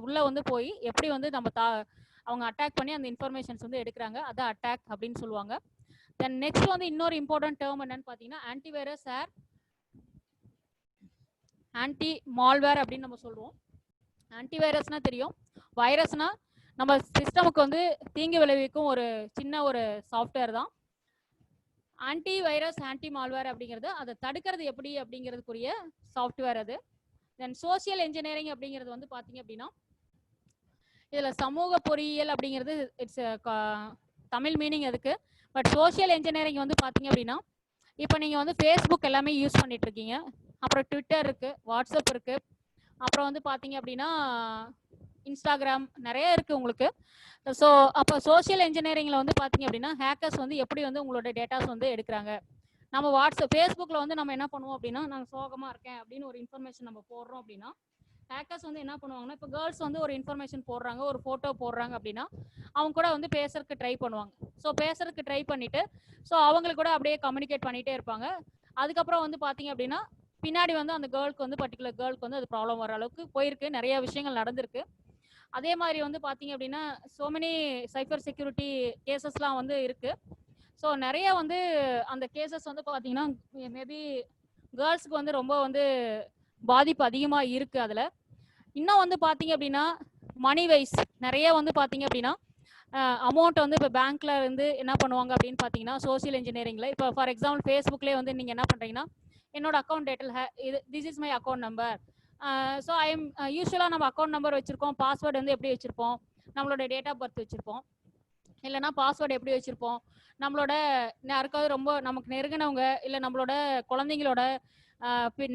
உள்ள வந்து போய் எப்படி வந்து நம்ம அவங்க அட்டாக் பண்ணி அந்த இன்ஃபர்மேஷன்ஸ் வந்து எடுக்கிறாங்க, அதான் அட்டாக் அப்படின்னு சொல்லுவாங்க. தென் நெக்ஸ்ட் வந்து இன்னொரு இம்பார்ட்டன்ட் டேர்ம் என்னன்னு பார்த்தீங்கன்னா ஆன்டிவைரஸ் ஆன்டி மால்வேர் அப்படின்னு நம்ம சொல்லுவோம். ஆன்டிவைரஸ்னா தெரியும், வைரஸ்னா நம்ம சிஸ்டமுக்கு வந்து தீங்கு விளைவிக்கும் ஒரு சின்ன ஒரு சாஃப்ட்வேர் தான். ஆன்டி வைரஸ் ஆன்டி மால்வேர் அப்படிங்கிறது அதை தடுக்கிறது எப்படி அப்படிங்கிறதுக்குரிய சாஃப்ட்வேர் அது. தென் சோசியல் இன்ஜினியரிங் அப்படிங்கிறது வந்து பார்த்தீங்க அப்படின்னா இதில் சமூக பொறியியல் அப்படிங்கிறது இட்ஸ் தமிழ் மீனிங் அதுக்கு. பட் சோசியல் இன்ஜினியரிங் வந்து பார்த்தீங்க அப்படின்னா இப்போ நீங்கள் வந்து ஃபேஸ்புக் எல்லாமே யூஸ் பண்ணிட்டு இருக்கீங்க, அப்புறம் ட்விட்டர் இருக்குது, வாட்ஸ்அப் இருக்குது, அப்புறம் வந்து பார்த்தீங்க அப்படின்னா இன்ஸ்டாகிராம் நிறைய இருக்குது உங்களுக்கு. ஸோ அப்போ சோசியல் இன்ஜினியரிங்கில் வந்து பார்த்தீங்க அப்படின்னா ஹேக்கர்ஸ் வந்து எப்படி வந்து உங்களோட டேட்டாஸ் வந்து எடுக்கிறாங்க. நம்ம ஃபேஸ்புக்கில் வந்து நம்ம என்ன பண்ணுவோம் அப்படின்னா நான் சோகமாக இருக்கேன் அப்படின்னு ஒரு இன்ஃபர்மேஷன் நம்ம போடுறோம் அப்படின்னா ஹேக்கர்ஸ் வந்து என்ன பண்ணுவாங்கன்னா இப்போ கேர்ள்ஸ் வந்து ஒரு இன்ஃபர்மேஷன் போடுறாங்க, ஒரு ஃபோட்டோ போடுறாங்க அப்படின்னா அவங்க கூட வந்து பேசுறதுக்கு ட்ரை பண்ணுவாங்க. ஸோ பேசுறதுக்கு ட்ரை பண்ணிட்டு ஸோ அவங்களுக்கு கூட அப்படியே கம்யூனிகேட் பண்ணிகிட்டே இருப்பாங்க. அதுக்கப்புறம் வந்து பார்த்தீங்க அப்படின்னா பின்னாடி வந்து அந்த பர்டிகுலர் கேர்ளுக்கு வந்து அது ப்ராப்ளம் வர அளவுக்கு போயிருக்கு, நிறைய விஷயங்கள் நடந்திருக்கு. அதே மாதிரி வந்து பார்த்தீங்க அப்படின்னா சோ மெனி சைபர் செக்யூரிட்டி கேசஸ்லாம் வந்து இருக்குது. ஸோ நிறைய வந்து அந்த கேசஸ் வந்து பார்த்தீங்கன்னா மேபி கேர்ள்ஸுக்கு வந்து ரொம்ப வந்து பாதிப்பு அதிகமாக இருக்குது. அதில் இன்னும் வந்து பார்த்தீங்க அப்படின்னா மணி வைஸ் நிறைய வந்து பார்த்தீங்க அப்படின்னா அமௌண்ட் வந்து இப்போ பேங்க்ல இருந்து என்ன பண்ணுவாங்க அப்படின்னு பார்த்தீங்கன்னா சோசியல் இன்ஜினியரிங்கில் இப்போ ஃபார் எக்ஸாம்பிள் ஃபேஸ்புக்லேயே வந்து நீங்கள் என்ன பண்ணுறீங்கன்னா என்னோட account detail this is my account number. So I'm யூஸ்வலாக நம்ம அக்கௌண்ட் நம்பர் வச்சுருக்கோம், பாஸ்வேர்டு வந்து எப்படி வச்சுருப்போம், நம்மளோட டேட் ஆஃப் பர்த் வச்சுருப்போம். இல்லைன்னா பாஸ்வேர்டு எப்படி வச்சிருப்போம், நம்மளோட யாருக்காவது ரொம்ப நமக்கு நெருங்கினவங்க இல்லை நம்மளோட குழந்தைங்களோட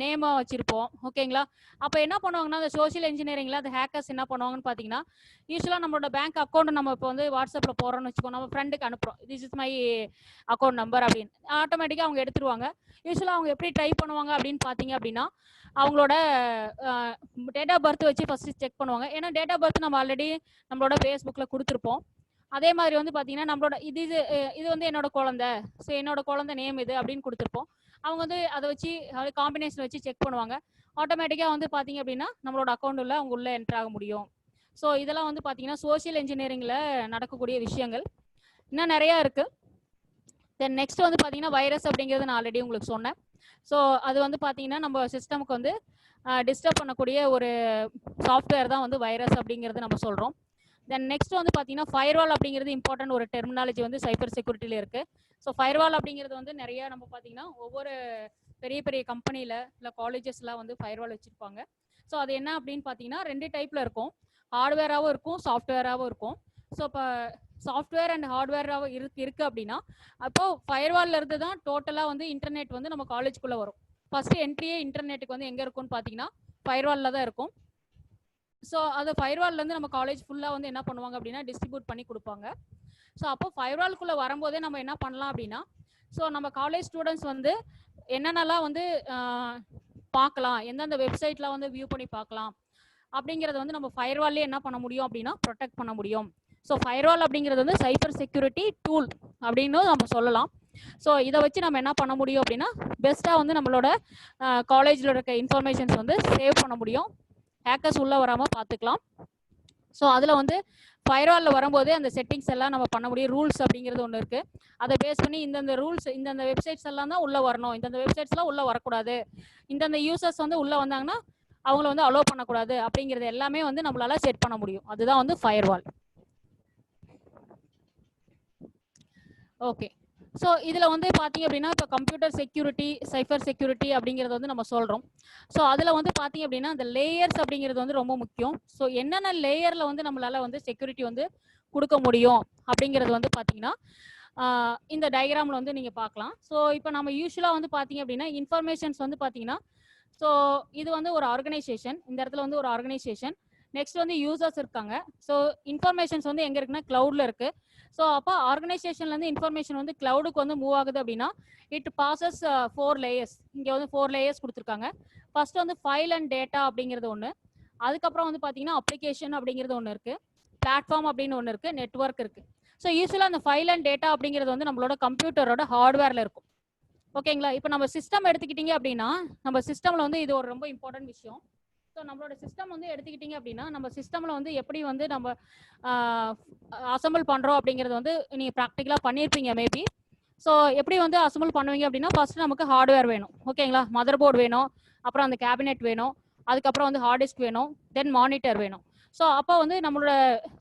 நேமா வச்சிருப்போம். ஓகேங்களா? அப்போ என்ன பண்ணுவாங்கன்னா அந்த சோஷியல் இன்ஜினியரிங்ல அந்த ஹேக்கர்ஸ் என்ன பண்ணுவாங்கன்னு பார்த்தீங்கன்னா, யூஸ்வலாக நம்மளோட பேங்க் அக்கௌண்ட் நம்ம இப்போ வந்து வாட்ஸ்அப்பில் போகிறோம்னு வச்சுக்கோ, நம்ம ஃப்ரெண்டுக்கு அனுப்புகிறோம், this is my account number அப்படின்னு, ஆட்டோமேட்டிக்காக அவங்க எடுத்துருவாங்க. யூஸ்வலாக அவங்க எப்படி ட்ரை பண்ணுவாங்க அப்படின்னு பார்த்தீங்க அப்படின்னா, அவங்களோட டேட் ஆஃப் பர்த் வச்சு ஃபர்ஸ்ட் செக் பண்ணுவாங்க. ஏன்னா டேட் ஆஃப் பர்த் நம்ம ஆல்ரெடி நம்மளோட ஃபேஸ்புக்கில் கொடுத்துருப்போம். அதே மாதிரி வந்து பார்த்தீங்கன்னா நம்மளோட இது வந்து என்னோட குழந்தை, ஸோ என்னோட குழந்தை நேம் இது அப்படின்னு கொடுத்துருப்போம். அவங்க வந்து அதை வச்சு காம்பினேஷன் வச்சு செக் பண்ணுவாங்க. ஆட்டோமேட்டிக்காக வந்து பார்த்தீங்க அப்படின்னா நம்மளோட அக்கௌண்ட் உள்ள அவங்க உள்ள என்டர் ஆக முடியும். ஸோ இதெல்லாம் வந்து பார்த்தீங்கன்னா சோஷியல் இன்ஜினியரிங்கில் நடக்கக்கூடிய விஷயங்கள். இன்னும் நிறையா இருக்குது. தென் நெக்ஸ்ட் வந்து பார்த்தீங்கன்னா வைரஸ் அப்படிங்கிறது நான் ஆல்ரெடி உங்களுக்கு சொன்னேன். ஸோ அது வந்து பார்த்தீங்கன்னா நம்ம சிஸ்டமுக்கு வந்து டிஸ்டர்ப் பண்ணக்கூடிய ஒரு சாஃப்ட்வேர் தான் வந்து வைரஸ் அப்படிங்கிறது நம்ம சொல்கிறோம். தென் நெக்ஸ்ட் வந்து பார்த்தீங்கன்னா ஃபயர்வால் அப்படிங்கிறது இம்பார்ட்டன்ட் ஒரு டெர்மினாலஜி வந்து சைபர் செக்யூரிட்டியில் இருக்குது. ஸோ ஃபயர்வால் அப்படிங்கிறது வந்து நிறைய நம்ம பார்த்தீங்கன்னா ஒவ்வொரு பெரிய பெரிய கம்பெனியில் இல்லை காலேஜஸ்லாம் வந்து ஃபயர்வால் வச்சுருப்பாங்க. ஸோ அது என்ன அப்படின்னு பார்த்தீங்கன்னா 2 டைப்பில் இருக்கும், ஹார்ட்வேராகவும் இருக்கும் சாஃப்ட்வேராகவும் இருக்கும். ஸோ இப்போ சாஃப்ட்வேர் அண்ட் ஹார்ட்வேராகவும் இருக்குது அப்படின்னா அப்போ ஃபயர்வாலில் இருந்து தான் டோட்டலாக வந்து இன்டர்நெட் வந்து நம்ம காலேஜுக்குள்ளே வரும். ஃபஸ்ட்டு என்ட்ரியே இன்டர்நெட்டுக்கு வந்து எங்கே இருக்கும்னு பார்த்தீங்கன்னா ஃபயர்வாலில் தான் இருக்கும். ஸோ அது ஃபயர்வால்லேருந்து நம்ம காலேஜ் ஃபுல்லாக வந்து என்ன பண்ணுவாங்க அப்படின்னா டிஸ்ட்ரிபியூட் பண்ணி கொடுப்பாங்க. ஸோ அப்போ ஃபயர்வால்குள்ளே வரும்போதே நம்ம என்ன பண்ணலாம் அப்படின்னா, ஸோ நம்ம காலேஜ் ஸ்டூடெண்ட்ஸ் வந்து என்னென்னலாம் வந்து பார்க்கலாம், எந்தெந்த வெப்சைட்லாம் வந்து வியூ பண்ணி பார்க்கலாம் அப்படிங்கிறத வந்து நம்ம ஃபயர்வால்லே என்ன பண்ண முடியும் அப்படின்னா ப்ரொடெக்ட் பண்ண முடியும். ஸோ ஃபயர்வால் அப்படிங்கிறது வந்து சைபர் செக்யூரிட்டி டூல் அப்படின்னு நம்ம சொல்லலாம். ஸோ இதை வச்சு நம்ம என்ன பண்ண முடியும் அப்படின்னா பெஸ்ட்டாக வந்து நம்மளோட காலேஜில் இருக்க இன்ஃபர்மேஷன்ஸ் வந்து சேவ் பண்ண முடியும், ஹேக்கர்ஸ் உள்ளே வராமல் பார்த்துக்கலாம். ஸோ அதில் வந்து ஃபயர்வாலில் வரும்போதே அந்த செட்டிங்ஸ் எல்லாம் நம்ம பண்ண முடியும். ரூல்ஸ் அப்படிங்கிறது ஒன்று இருக்குது, அதை பேஸ் பண்ணி இந்தந்த ரூல்ஸ் இந்தந்த வெப்சைட்ஸ் எல்லாம் தான் உள்ளே வரணும், இந்தந்த வெப்சைட்ஸ்லாம் உள்ளே வரக்கூடாது, இந்தந்த யூசர்ஸ் வந்து உள்ளே வந்தாங்கன்னா அவங்கள வந்து அலோவ் பண்ணக்கூடாது அப்படிங்கிறது எல்லாமே வந்து நம்மளால செட் பண்ண முடியும். அதுதான் வந்து ஃபயர்வால். ஓகே, ஸோ இதில் வந்து பார்த்தீங்க அப்படின்னா இப்போ கம்ப்யூட்டர் செக்யூரிட்டி சைபர் செக்யூரிட்டி அப்படிங்கிறது வந்து நம்ம சொல்கிறோம். ஸோ அதில் வந்து பார்த்தீங்க அப்படின்னா அந்த லேயர்ஸ் அப்படிங்கிறது வந்து ரொம்ப முக்கியம். ஸோ என்னென்ன லேயரில் வந்து நம்மளால் வந்து செக்யூரிட்டி வந்து கொடுக்க முடியும் அப்படிங்கிறது வந்து பார்த்தீங்கன்னா இந்த டயக்ராமில் வந்து நீங்கள் பார்க்கலாம். ஸோ இப்போ நம்ம யூஸ்வலாக வந்து பார்த்தீங்க அப்படின்னா இன்ஃபர்மேஷன்ஸ் வந்து பார்த்தீங்கன்னா, ஸோ இது வந்து ஒரு ஆர்கனைசேஷன், இந்த இடத்துல வந்து ஒரு ஆர்கனைசேஷன், நெக்ஸ்ட் வந்து யூசர்ஸ் இருக்காங்க. ஸோ இன்ஃபர்மேஷன்ஸ் வந்து எங்கே இருக்குன்னா க்ளவுடில் இருக்குது. ஸோ அப்போ ஆர்கனைசேஷன்லேருந்து இன்ஃபர்மேஷன் வந்து க்ளவுடுக்கு வந்து மூவ் ஆகுது அப்படின்னா இட் பாசஸ் 4 லேயர்ஸ். இங்கே வந்து 4 லேயர்ஸ் கொடுத்துருக்காங்க. ஃபர்ஸ்ட் வந்து ஃபைல் அண்ட் டேட்டா அப்படிங்கிறது ஒன்று, அதுக்கப்புறம் வந்து பார்த்தீங்கன்னா அப்ளிகேஷன் அப்படிங்கிறது ஒன்று இருக்குது, பிளாட்ஃபார்ம் அப்படின்னு ஒன்று இருக்குது, நெட்வொர்க் இருக்குது. ஸோ யூஸ்வலாக அந்த ஃபைல் அண்ட் டேட்டா அப்படிங்கிறது வந்து நம்மளோட கம்ப்யூட்டரோட ஹார்ட்வேரில் இருக்கும். ஓகேங்களா? இப்போ நம்ம சிஸ்டம் எடுத்துக்கிட்டீங்க அப்படின்னா நம்ம சிஸ்டமில் வந்து இது ஒரு ரொம்ப இம்பார்ட்டன்ட் விஷயம். ஸோ நம்மளோட சிஸ்டம் வந்து எடுத்துக்கிட்டிங்க அப்படின்னா நம்ம சிஸ்டமில் வந்து எப்படி வந்து நம்ம அசம்பிள் பண்ணுறோம் அப்படிங்கிறது வந்து நீங்கள் ப்ராக்டிக்கலாக பண்ணியிருப்பீங்க மேபி. ஸோ எப்படி வந்து அசம்பிள் பண்ணுவீங்க அப்படின்னா ஃபர்ஸ்ட் நமக்கு ஹார்ட்வேர் வேணும். ஓகேங்களா? மதர் போர்டு வேணும், அப்புறம் அந்த கேபினெட் வேணும், அதுக்கப்புறம் வந்து ஹார்ட் டிஸ்க் வேணும், தென் மானிட்டர் வேணும். ஸோ அப்போ வந்து நம்மளோட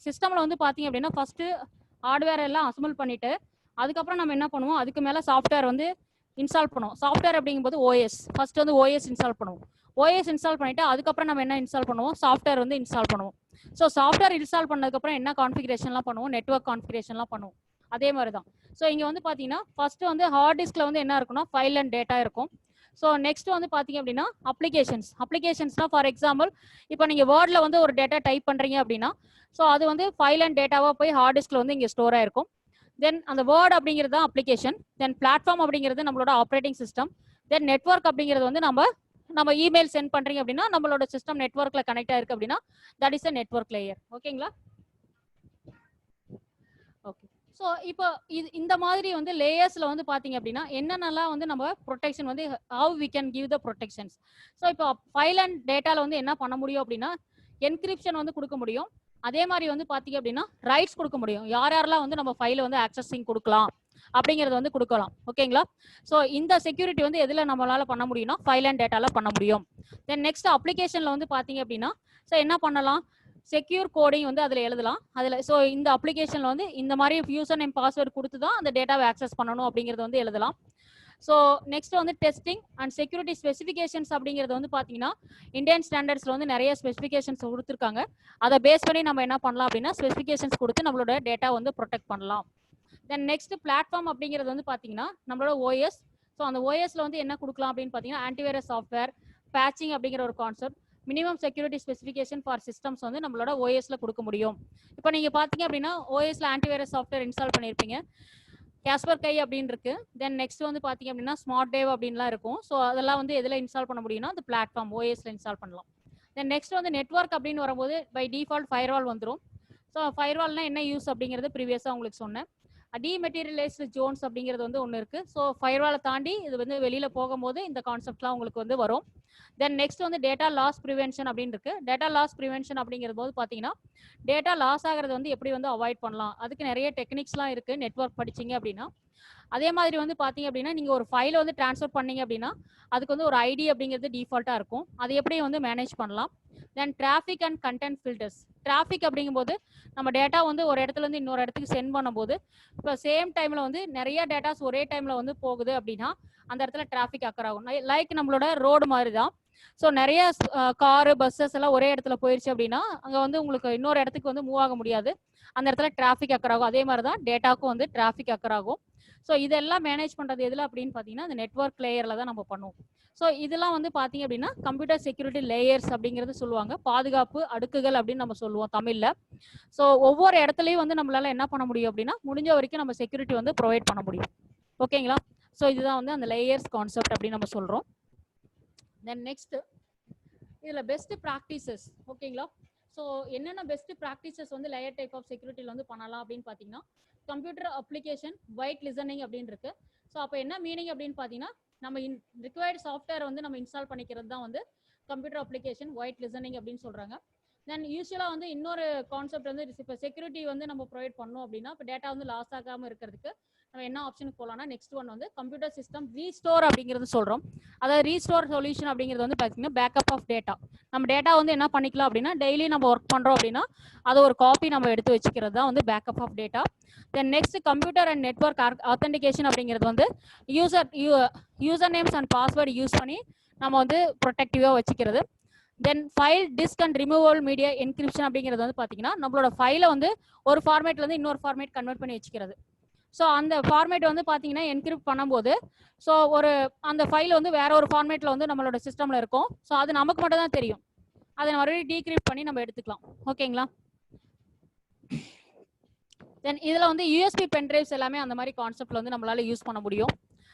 சிஸ்டமில் வந்து பார்த்தீங்க அப்படின்னா ஃபஸ்ட்டு ஹார்ட்வேர் எல்லாம் அசம்பிள் பண்ணிவிட்டு அதுக்கப்புறம் நம்ம என்ன பண்ணுவோம், அதுக்கு மேலே சாஃப்ட்வேர் வந்து இன்ஸ்டால் பண்ணுவோம். சாஃப்ட்வேர் அப்படிங்கும்போது ஓஎஸ், ஃபர்ஸ்ட் வந்து ஓஎஸ் இன்ஸ்டால் பண்ணுவோம். ஓஎஸ் இன்ஸ்டால் பண்ணிவிட்டு அதுக்கப்புறம் நம்ம என்ன இன்ஸ்டால் பண்ணுவோம், சாஃப்ட்வேர் வந்து இன்ஸ்டால் பண்ணுவோம். ஸோ சாஃப்ட்வேர் இன்ஸ்டால் பண்ணதுக்கப்புறம் என்ன கான்ஃபிகரேஷன்லாம் பண்ணுவோம், நெட்வொர்க் கான்ஃபிகரேஷன்லாம் பண்ணுவோம். அதே மாதிரி தான். ஸோ இங்கே வந்து பார்த்தீங்கன்னா ஃபர்ஸ்ட் வந்து ஹார்ட் டிஸ்கில் வந்து என்ன இருக்குன்னா ஃபைல் அண்ட் டேட்டா இருக்கும். ஸோ நெக்ஸ்ட் வந்து பார்த்தீங்க அப்படின்னா அப்ளிகேஷன்ஸ்னால் ஃபார் எக்ஸாம்பிள் இப்போ நீங்கள் வேர்டில் வந்து ஒரு டேட்டா டைப் பண்ணுறீங்க அப்படின்னா ஸோ அது வந்து ஃபைல் அண்ட் டேட்டாவாக போய் ஹார்ட் டிஸ்கில் வந்து இங்கே ஸ்டோர் ஆயிருக்கும். தென் அந்த வேர்ட் அப்படிங்கிறது தான் அப்ளிகேஷன், தென் பிளாட்ஃபார்ம் அப்படிங்கிறது நம்மளோட ஆப்ரேட்டிங் சிஸ்டம், தென் நெட்வொர்க் அப்படிங்கிறது வந்து நம்ம இமெயில் சென்ட் பண்ணுறீங்க அப்படின்னா நம்மளோட சிஸ்டம் நெட்வொர்க்கில் கனெக்ட் ஆயிருக்கு அப்படின்னா that is a network layer. ஓகேங்களா? ஓகே, ஸோ இப்போ இந்த மாதிரி வந்து லேயர்ஸில் வந்து பார்த்தீங்க அப்படின்னா என்னென்னலாம் வந்து நம்ம ப்ரொடெக்ஷன் வந்து how we can give the protections. So இப்போ ஃபைல் அண்ட் டேட்டாவில் வந்து என்ன பண்ண முடியும் அப்படின்னா என்கிரிப்ஷன் வந்து கொடுக்க முடியும். அதே மாதிரி வந்து பார்த்தீங்க அப்படின்னா ரைட்ஸ் கொடுக்க முடியும், யாரெல்லாம் வந்து நம்ம ஃபைலை வந்து ஆக்சஸிங் கொடுக்கலாம் அப்படிங்கிறது வந்து கொடுக்கலாம். ஓகேங்களா? ஸோ இந்த செக்யூரிட்டி வந்து எதில் நம்மளால பண்ண முடியும்னா ஃபைல் அண்ட் டேட்டாவில் பண்ண முடியும். தென் நெக்ஸ்ட் அப்ளிகேஷனில் வந்து பார்த்தீங்க அப்படின்னா ஸோ என்ன பண்ணலாம், செக்யூர் கோடிங் வந்து அதில் எழுதலாம். அதில் ஸோ இந்த அப்ளிகேஷனில் வந்து இந்த மாதிரி யூசர் நேம் பாஸ்வேர்டு கொடுத்து தான் அந்த டேட்டாவை ஆக்சஸ் பண்ணணும் அப்படிங்கிறது வந்து எழுதலாம். ஸோ நெக்ஸ்ட் வந்து டெஸ்டிங் அண்ட் செக்யூரிட்டி ஸ்பெசிஃபிகேஷன்ஸ் அப்படிங்கிறது வந்து பார்த்தீங்கன்னா இந்தியன் ஸ்டாண்டர்ட்ஸில் வந்து நிறைய ஸ்பெசிஃபிகேஷன்ஸ் கொடுத்துருக்காங்க. அதை பேஸ் பண்ணி நம்ம என்ன பண்ணலாம் அப்படின்னா ஸ்பெசிஃபிகேஷன்ஸ் கொடுத்து நம்மளோட டேட்டா வந்து ப்ரொடெக்ட் பண்ணலாம். தென் நெக்ஸ்ட் பிளாட்ஃபார்ம் அப்படிங்கிறது வந்து பார்த்தீங்கன்னா நம்மளோட ஓஎஸ். ஸோ அந்த ஓஎஸ்ல வந்து என்ன கொடுக்கலாம் அப்படின்னு பார்த்தீங்கன்னா ஆன்டிவைரஸ் சாஃப்ட்வேர், பேச்சிங் அப்படிங்கிற ஒரு concept, minimum security specification for systems வந்து நம்மளோட ஓஎஸ்ல கொடுக்க முடியும். இப்போ நீங்கள் பார்த்தீங்க அப்படின்னா ஓஎஸ்ல ஆன்டிவைரஸ் சாஃப்ட்வேர் இன்ஸ்டால் பண்ணியிருப்பீங்க, கேஸ்பர் கை அப்படின்னு இருக்கு. தென் நெக்ஸ்ட் வந்து பார்த்தீங்க அப்படின்னா ஸ்மார்ட் டேவ் அப்படின்லாம் இருக்கும். ஸோ அதெல்லாம் வந்து எதில் இன்ஸ்டால் பண்ண முடியும்னா அந்த பிளாட்ஃபார்ம் ஓஎஸ்ல இன்ஸ்டால் பண்ணலாம். தென் நெக்ஸ்ட் வந்து நெட்வொர்க் அப்படின்னு வரும்போது பை டிஃபால்ட் ஃபயர்வால் வந்துடும். ஸோ ஃபயர்வால்னா என்ன யூஸ் அப்படிங்கிறது ப்ரீவியஸாக உங்களுக்கு சொன்னேன். டிமெட்டீரியலைஸ்டு ஜோன்ஸ் அப்படிங்கிறது வந்து ஒன்று இருக்குது. ஸோ ஃபயர்வாலை தாண்டி இது வந்து வெளியில் போகும்போது இந்த கான்செப்ட்லாம் உங்களுக்கு வந்து வரும். தென் நெக்ஸ்ட் வந்து டேட்டா லாஸ் ப்ரிவென்ஷன் அப்படின்னு இருக்கு. டேட்டா லாஸ் ப்ரிவென்ஷன் அப்படிங்கிறது போது பார்த்தீங்கன்னா டேட்டா லாஸ் ஆகிறது வந்து எப்படி வந்து அவாய்ட் பண்ணலாம், அதுக்கு நிறைய டெக்னிக்ஸ்லாம் இருக்குது நெட்வொர்க் படிச்சிங்க அப்படின்னா. அதே மாதிரி வந்து பார்த்தீங்க அப்படின்னா நீங்கள் ஒரு ஃபைலை வந்து ட்ரான்ஸ்ஃபர் பண்ணீங்க அப்படின்னா அதுக்கு வந்து ஒரு ஐடி அப்படிங்கிறது டிஃபால்ட்டாக இருக்கும். அது எப்படி வந்து மேனேஜ் பண்ணலாம். Then traffic and content filters. Traffic அப்படிங்கும்போது நம்ம டேட்டா வந்து ஒரு இடத்துல இருந்து இன்னொரு இடத்துக்கு சென்ட் பண்ணும்போது இப்போ சேம் டைமில் வந்து நிறைய டேட்டாஸ் ஒரே டைமில் வந்து போகுது அப்படின்னா அந்த இடத்துல டிராஃபிக் அக்கர் ஆகும். லைக் நம்மளோட ரோடு மாதிரி தான். ஸோ நிறைய காரு பஸ்ஸஸ் எல்லாம் ஒரே இடத்துல போயிடுச்சு அப்படின்னா அங்கே வந்து உங்களுக்கு இன்னொரு இடத்துக்கு வந்து மூவ் ஆக முடியாது, அந்த இடத்துல டிராஃபிக் அக்கர் ஆகும். அதே மாதிரி தான் டேட்டாக்கும் வந்து டிராஃபிக் அக்கர் ஆகும். ஸோ இதெல்லாம் மேனேஜ் பண்ணுறது எதில் அப்படின்னு பார்த்தீங்கன்னா அந்த நெட்வொர்க் லேயரில் தான் நம்ம பண்ணுவோம். ஸோ இதெல்லாம் வந்து பார்த்தீங்க அப்படின்னா கம்ப்யூட்டர் செக்யூரிட்டி லேயர்ஸ் அப்படிங்கிறது சொல்லுவாங்க, பாதுகாப்பு அடுக்குகள் அப்படின்னு நம்ம சொல்லுவோம் தமிழில். ஸோ ஒவ்வொரு இடத்துலையும் வந்து நம்மளால என்ன பண்ண முடியும் அப்படின்னா முடிஞ்ச வரைக்கும் நம்ம செக்யூரிட்டி வந்து ப்ரொவைட் பண்ண முடியும். ஓகேங்களா? ஸோ இதுதான் வந்து அந்த லேயர்ஸ் கான்செப்ட் அப்படின்னு நம்ம சொல்கிறோம். தென் நெக்ஸ்ட் இதில் பெஸ்ட் ப்ராக்டிசஸ். ஓகேங்களா? ஸோ என்னென்ன பெஸ்ட் ப்ராக்டிசஸ் வந்து லேயர் டைப் ஆஃப் செக்யூரிட்டியில் வந்து பண்ணலாம் அப்படின்னு பார்த்தீங்கன்னா கம்ப்யூட்டர் அப்ளிகேஷன் ஒயிட் லிசனிங் அப்படின்னு இருக்கு. ஸோ அப்போ என்ன மீனிங் அப்படின்னு பார்த்தீங்கன்னா நம்ம ரிக்வயர்டு சாஃப்ட்வேர் வந்து நம்ம இன்ஸ்டால் பண்ணிக்கிறது தான் வந்து கம்ப்யூட்டர் அப்ளிகேஷன் ஒயிட் லிசனிங் அப்படின்னு சொல்கிறாங்க. தென் யூஸ்வலாக வந்து இன்னொரு கான்செப்ட் வந்து இப்போ செக்யூரிட்டி வந்து நம்ம ப்ரொவைட் பண்ணோம் அப்படின்னா இப்போ டேட்டா வந்து லாஸ் ஆகாமல் இருக்கிறதுக்கு நம்ம என்ன ஆப்ஷனுக்கு போகலாம்னா நெக்ஸ்ட் ஒன் வந்து கம்ப்யூட்டர் சிஸ்டம் ரீஸ்டோர் அப்படிங்கிறது சொல்கிறோம். அதாவது ரீஸ்டோர் சொல்யூஷன் அப்படிங்கிறது வந்து பார்த்தீங்கன்னா பேக்கப் ஆஃப் டேட்டா. நம்ம டேட்டா வந்து என்ன பண்ணிக்கலாம் அப்படின்னா டெய்லி நம்ம ஒர்க் பண்ணுறோம் அப்படின்னா அதை ஒரு காப்பி நம்ம எடுத்து வச்சுக்கிறது தான் வந்து backup of data. Then next computer and network authentication அப்படிங்கிறது வந்து user names and password use பண்ணி நம்ம வந்து ப்ரொடெக்டிவாக வச்சுக்கிறது. Then file disk and removal media encryption அப்படிங்கிறது வந்து பார்த்தீங்கன்னா நம்மளோட ஃபைலை வந்து ஒரு ஃபார்மேட்லேருந்து இன்னொரு ஃபார்மேட் கன்வெர்ட் பண்ணி வச்சுக்கிறது. ஸோ அந்த ஃபார்மேட் வந்து பார்த்தீங்கன்னா என்கிரிப்ட் பண்ணும்போது ஸோ அந்த ஃபைல் வந்து வேற ஒரு ஃபார்மேட்டில் வந்து நம்மளோட சிஸ்டமில் இருக்கும். ஸோ அது நமக்கு மட்டும் தான் தெரியும். அதை மறுபடியும் டீக்ரிப்ட் பண்ணி நம்ம எடுத்துக்கலாம். ஓகேங்களா? தென் இதில் வந்து யூஎஸ்பி பென்ட்ரைவ்ஸ் எல்லாமே அந்த மாதிரி கான்செப்ட்ல வந்து நம்மளால யூஸ் பண்ண முடியும்.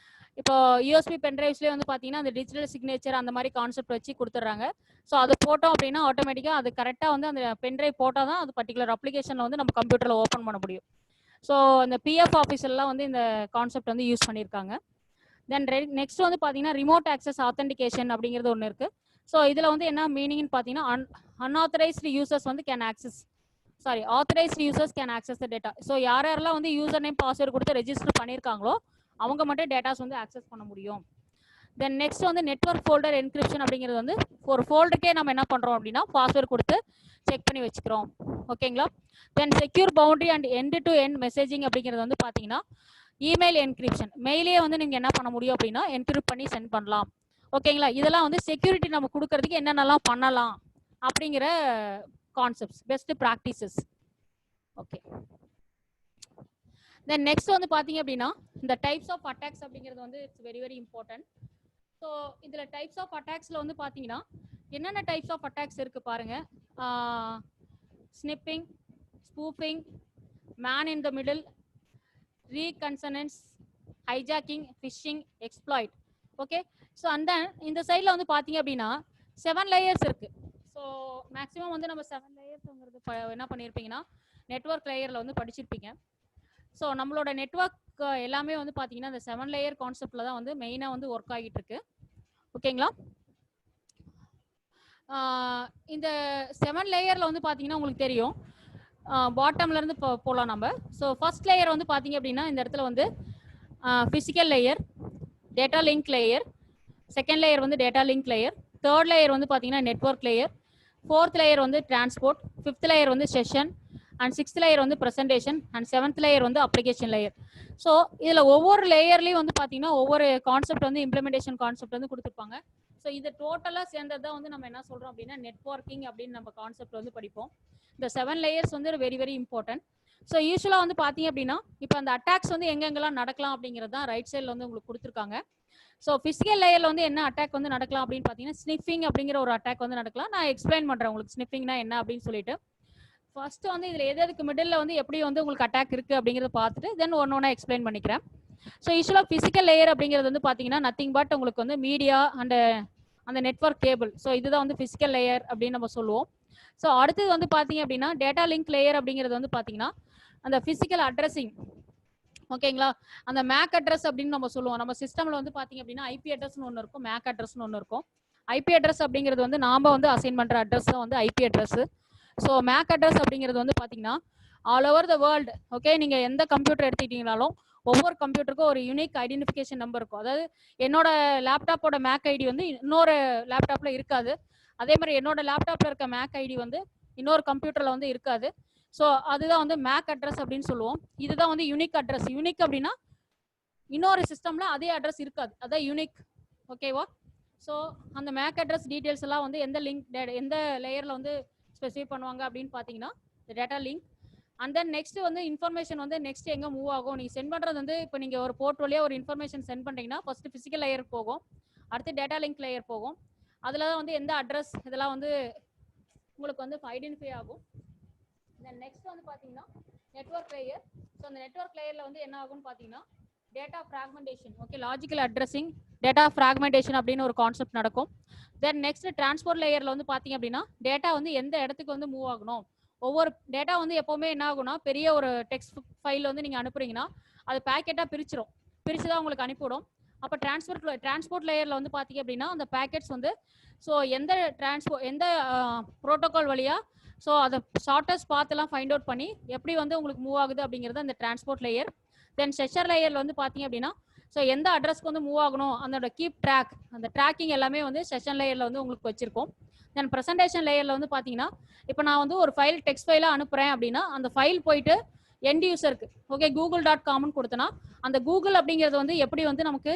இப்போ யூஎஸ்பி பென்ட்ரைவ்ஸ்லேயே வந்து பார்த்தீங்கன்னா அந்த டிஜிட்டல் சிக்னேச்சர் அந்த மாதிரி கான்செப்ட் வச்சு கொடுத்துட்றாங்க. ஸோ அது போட்டோம் அப்படின்னா ஆட்டோமேட்டிக்காக அது கரெக்டாக வந்து அந்த பென்ட்ரைவ் போட்டால் தான் அது பர்டிகுலர் அப்ளிகேஷனில் வந்து நம்ம கம்ப்யூட்டரில் ஓப்பன் பண்ண முடியும். ஸோ இந்த பிஎஃப் ஆஃபீஸெல்லாம் வந்து இந்த கான்செப்ட் வந்து யூஸ் பண்ணியிருக்காங்க. தென் நெக்ஸ்ட் வந்து பார்த்தீங்கன்னா ரிமோட் ஆக்சஸ் ஆத்தென்டிகேஷன் அப்படிங்கிறது ஒன்று இருக்குது. ஸோ இதில் வந்து என்ன மீனிங்னு பார்த்தீங்கன்னா அன்ஆத்தரைஸ்டு யூசர்ஸ் வந்து authorised users can access the data. So யாரெல்லாம் வந்து யூசர் நேம் பாஸ்வேர்டு கொடுத்து ரெஜிஸ்டர் பண்ணியிருக்காங்களோ அவங்க மட்டும் டேட்டாஸ் வந்து ஆக்சஸ் பண்ண முடியும். தென் நெக்ஸ்ட் வந்து நெட்வொர்க் ஃபோல்டர் என்கிரிப்ஷன் அப்படிங்கிறது வந்து ஒரு ஃபோல்டருக்கே நம்ம என்ன பண்ணுறோம் அப்படின்னா பாஸ்வேர்டு கொடுத்து செக் பண்ணி வச்சுக்கிறோம். ஓகேங்களா? Then secure boundary and end to end messaging அப்படிங்கிறது வந்து பார்த்தீங்கன்னா இமெயில் என்கிரிப்ஷன். மெயிலே வந்து நீங்கள் என்ன பண்ண முடியும் அப்படின்னா என்கிரிப்ட் பண்ணி சென்ட் பண்ணலாம். ஓகேங்களா? இதெல்லாம் வந்து செக்யூரிட்டி நம்ம கொடுக்கறதுக்கு என்னென்னலாம் பண்ணலாம் அப்படிங்கிற concepts, best practices. Okay. Then next வந்து பார்த்தீங்க அப்படின்னா இந்த டைப்ஸ் ஆஃப் அட்டாக்ஸ் அப்படிங்கிறது வந்து it's very very important. So இதில் டைப்ஸ் ஆஃப் அட்டாக்ஸில் வந்து பார்த்தீங்கன்னா என்னென்ன டைப்ஸ் ஆஃப் அட்டாக்ஸ் இருக்குது பாருங்கள். Sniffing, spoofing, man in the middle, reconnaissance, hijacking, phishing, exploit. Okay. So இந்த சைடில் வந்து பார்த்தீங்க அப்படின்னா 7 லேயர்ஸ் இருக்குது. ஸோ மேக்ஸிமம் வந்து நம்ம 7 லேயர்ஸ்ங்கிறது என்ன பண்ணியிருப்பீங்கன்னா நெட்வொர்க் லேயரில் வந்து படிச்சிருப்பீங்க. ஸோ நம்மளோட நெட்வொர்க் எல்லாமே வந்து பார்த்தீங்கன்னா இந்த 7 லேயர் கான்செப்டில் தான் வந்து மெயினாக வந்து ஒர்க் ஆகிட்டு இருக்கு. ஓகேங்களா? இந்த 7 லேயரில் வந்து பார்த்தீங்கன்னா உங்களுக்கு தெரியும் பாட்டம்லேருந்து போகலாம் நம்ம. ஸோ ஃபர்ஸ்ட் லேயர் வந்து பார்த்தீங்க அப்படின்னா இந்த இடத்துல வந்து physical layer, data link layer, second layer வந்து data link layer, third layer வந்து பார்த்தீங்கன்னா நெட்வொர்க் லேயர், ஃபோர்த் லேயர் வந்து டிரான்ஸ்போர்ட், ஃபிஃப்த் லேயர் வந்து செஷன், அண்ட் 6th லேயர் வந்து ப்ரெசன்டேஷன் அண்ட் 7th லேயர் வந்து அப்ளிகேஷன் லேயர். ஸோ இதில் ஒவ்வொரு லேயர்லையும் வந்து பார்த்தீங்கன்னா ஒவ்வொரு கான்செப்ட் வந்து இம்ப்ளிமெண்டேஷன் கான்செப்ட் வந்து கொடுத்துருப்பாங்க. ஸோ இது டோட்டலாக சேர்ந்தது தான் வந்து நம்ம என்ன சொல்கிறோம் அப்படின்னா நெட்வொர்க்கிங் அப்படின்னு நம்ம கான்செப்ட் வந்து படிப்போம். இந்த 7 லேயர்ஸ் வந்து வெரி வெரி இம்பார்ட்டன்ட். ஸோ யூஸ்வலாக வந்து பார்த்தீங்க அப்படின்னா இப்போ அந்த அட்டாக்ஸ் வந்து எங்கெங்கெல்லாம் நடக்கலாம் அப்படிங்கிறது தான் ரைட் சைடில் வந்து உங்களுக்கு கொடுத்துருக்காங்க. ஸோ ஃபிசிக்கல் லேயரில் வந்து என்ன அட்டாக் வந்து நடக்கலாம் அப்படின்னு பார்த்தீங்கன்னா ஸ்னிஃபிங் அப்படிங்கிற ஒரு அட்டாக் வந்து நடக்கலாம். நான் எக்ஸ்பிளைன் பண்ணுறேன் உங்களுக்கு ஸ்னிஃபிங்னா என்ன அப்படின்னு சொல்லிட்டு. ஃபர்ஸ்ட் வந்து இதில் எதுக்கு மிடில் வந்து எப்படி வந்து உங்களுக்கு அட்டாக் இருக்குது அப்படிங்கிறத பார்த்துட்டு தென் ஒன்று எக்ஸ்பிளைன் பண்ணிக்கிறேன். ஸோ யூஸ்வலாக ஃபிசிக்கல் லேயர் அப்படிங்கிறது வந்து பார்த்தீங்கன்னா நத்திங் பட் உங்களுக்கு வந்து மீடியா அண்ட் அந்த நெட்வொர்க் கேபிள். ஸோ இதுதான் வந்து ஃபிசிக்கல் லேயர் அப்படின்னு நம்ம சொல்லுவோம். ஸோ அடுத்தது வந்து பார்த்தீங்க அப்படின்னா டேட்டா லிங்க் லேயர் அப்படிங்கிறது வந்து பார்த்தீங்கன்னா அந்த ஃபிசிக்கல் அட்ரஸிங். ஓகேங்களா, அந்த மேக் அட்ரஸ் அப்படின்னு நம்ம சொல்லுவோம். நம்ம சிஸ்டம்ல வந்து பார்த்தீங்க அப்படின்னா ஐபி அட்ரஸ்னு ஒன்று இருக்கும், மேக் அட்ரஸ்னு ஒன்று இருக்கும். ஐபி அட்ரஸ் அப்படிங்கிறது வந்து நாம வந்து அசைன் பண்ணுற அட்ரஸ் தான் வந்து IP address. So MAC address அப்படிங்கிறது வந்து பார்த்தீங்கன்னா all over the world. Okay, நீங்கள் எந்த கம்ப்யூட்டர் எடுத்துக்கிட்டீங்கனாலும் ஒவ்வொரு கம்ப்யூட்டருக்கும் ஒரு யூனிக் ஐடென்டிஃபிகேஷன் நம்பர் இருக்கும். அதாவது என்னோட லேப்டாப்போட மேக் ஐடி வந்து இன்னொரு லேப்டாப்ல இருக்காது. அதே மாதிரி என்னோட லேப்டாப்ல இருக்க மேக் ஐடி வந்து இன்னொரு கம்ப்யூட்டர்ல வந்து இருக்காது. ஸோ அதுதான் வந்து மேக் அட்ரஸ் அப்படின்னு சொல்லுவோம். இதுதான் வந்து யூனிக் அட்ரஸ். யூனிக் அப்படின்னா இன்னொரு சிஸ்டம்ல அதே அட்ரஸ் இருக்காது, அதான் யூனிக். ஓகேவா? ஸோ அந்த மேக் அட்ரஸ் டீடைல்ஸ் எல்லாம் வந்து எந்த லிங்க் எந்த லேயர்ல வந்து ஸ்பெசிஃபை பண்ணுவாங்க அப்படின்னு பார்த்தீங்கன்னா data link. And then next வந்து இன்ஃபர்மேஷன் வந்து நெக்ஸ்ட் எங்கே மூவ் ஆகும். நீங்கள் சென்ட் பண்ணுறது வந்து இப்போ நீங்கள் ஒரு போர்ட் வழியாக ஒரு இன்ஃபர்மேஷன் சென்ட் பண்ணுறீங்கன்னா ஃபர்ஸ்ட் ஃபிசிக்கல் லேயர் போகும், அடுத்து டேட்டா லிங்க் லேயர் போகும். அதில் தான் வந்து எந்த அட்ரஸ் இதெல்லாம் வந்து உங்களுக்கு வந்து ஐடென்டிஃபை ஆகும். தென் நெக்ஸ்ட் வந்து பார்த்தீங்கன்னா நெட்வொர்க் லேயர். ஸோ அந்த நெட்வொர்க் லேயரில் வந்து என்ன ஆகும்னு பார்த்தீங்கன்னா data fragmentation. Okay, logical addressing, data fragmentation அப்படின்னு ஒரு கான்செப்ட் நடக்கும். தென் நெக்ஸ்ட் டிரான்ஸ்போர்ட் லேயரில் வந்து பார்த்தீங்க அப்படின்னா டேட்டா வந்து எந்த இடத்துக்கு வந்து மூவ் ஆகணும். ஒவ்வொரு டேட்டா வந்து எப்போவுமே என்ன ஆகும்னா பெரிய ஒரு டெக்ஸ்ட் ஃபைல் வந்து நீங்கள் அனுப்புறீங்கன்னா அது பேக்கெட்டாக பிரிச்சு தான் உங்களுக்கு அனுப்பிவிடும். அப்போ டிரான்ஸ்போர்ட் லேயரில் வந்து பார்த்தீங்க அப்படின்னா அந்த பேக்கெட்ஸ் வந்து ஸோ எந்த எந்த ப்ரோட்டோகால் வழியாக ஸோ அதை ஷார்ட்டஸ்ட் பாத்தெல்லாம் ஃபைண்ட் அவுட் பண்ணி எப்படி வந்து உங்களுக்கு மூவ் ஆகுது அப்படிங்கிறது அந்த டிரான்ஸ்போர்ட் லேயர். தென் செஷன் லேயரில் வந்து பார்த்தீங்க அப்படின்னா ஸோ எந்த அட்ரஸ்க்கு வந்து மூவ் ஆகணும் அதோட கீப் ட்ராக், அந்த ட்ராக்கிங் எல்லாமே வந்து செஷன் லேயரில் வந்து உங்களுக்கு வச்சிருக்கோம். தென் ப்ரெசன்டேஷன் லேயரில் வந்து பார்த்தீங்கன்னா இப்போ நான் வந்து ஒரு ஃபைல் டெக்ஸ்ட் ஃபைலாக அனுப்புகிறேன் அப்படின்னா அந்த ஃபைல் போயிட்டு எண்ட் யூசருக்கு ஓகே google.comனு கொடுத்தனா அந்த கூகுள் அப்படிங்கிறது வந்து எப்படி வந்து நமக்கு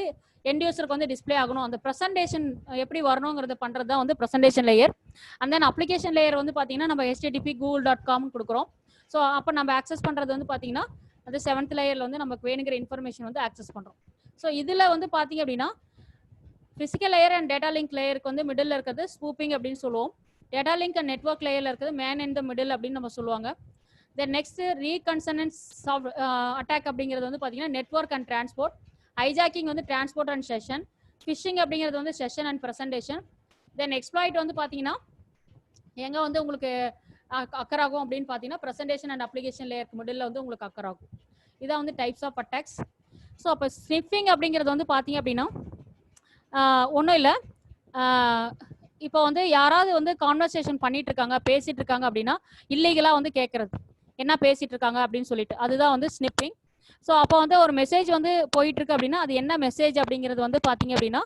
எண்ட் யூசருக்கு வந்து டிஸ்பிளே ஆகணும், அந்த ப்ரெசன்டேஷன் எப்படி வரணுங்கிறத பண்ணுறது தான் வந்து presentation layer. And then application layer வந்து பார்த்தீங்கன்னா நம்ம http google.comனு கொடுக்குறோம். ஸோ அப்போ நம்ம ஆக்சஸ் பண்ணுறது வந்து பார்த்தீங்கன்னா அது 7th லேயரில் வந்து நமக்கு வேணுங்கிற இன்ஃபர்மேஷன் வந்து ஆக்சஸ் பண்ணுறோம். ஸோ இதில் வந்து பார்த்தீங்க அப்படின்னா physical layer and data link லேயருக்கு வந்து மிடில் இருக்கிறது ஸ்பூப்பிங் அப்படின்னு சொல்லுவோம். டேட்டா லிங்க் அண்ட் நெட்வொர்க் லேயரில் இருக்கிறது மேன் இன் த மிடில் அப்படின்னு நம்ம சொல்லுவாங்க. தென் நெக்ஸ்ட் ரீகன்சனன்ஸ் அட்டாக் அப்படிங்கிறது வந்து பார்த்தீங்கன்னா நெட்வொர்க் அண்ட் டிரான்ஸ்போர்ட். ஹைஜாக்கிங் வந்து டிரான்ஸ்போர்ட் அண்ட் செஷன். ஃபிஷிங் அப்படிங்கிறது வந்து session and presentation. Then exploit வந்து பார்த்தீங்கன்னா எங்கே வந்து உங்களுக்கு அக்கர் ஆகும் அப்படின்னு பார்த்தீங்கன்னா ப்ரெசன்டேஷன் அண்ட் அப்ளிகேஷன் லேயருக்கு மிடில் வந்து உங்களுக்கு அக்கர் ஆகும். இதான் வந்து டைப்ஸ் ஆஃப் அட்டாக்ஸ். ஸோ அப்போ ஸ்னிஃபிங் அப்படிங்கிறது வந்து பார்த்தீங்க அப்படின்னா ஒன்றும் இல்லை, இப்போ வந்து யாராவது வந்து கான்வர்சேஷன் பண்ணிட்டு இருக்காங்க பேசிட்டு இருக்காங்க அப்படின்னா இல்லீகலாக வந்து கேட்கறது என்ன பேசிட்டு இருக்காங்க அப்படின்னு சொல்லிட்டு அதுதான் வந்து ஸ்னிப்பிங். ஸோ அப்போ வந்து ஒரு மெசேஜ் வந்து போயிட்டு இருக்கு அப்படின்னா அது என்ன மெசேஜ் அப்படிங்கிறது வந்து பார்த்தீங்க அப்படின்னா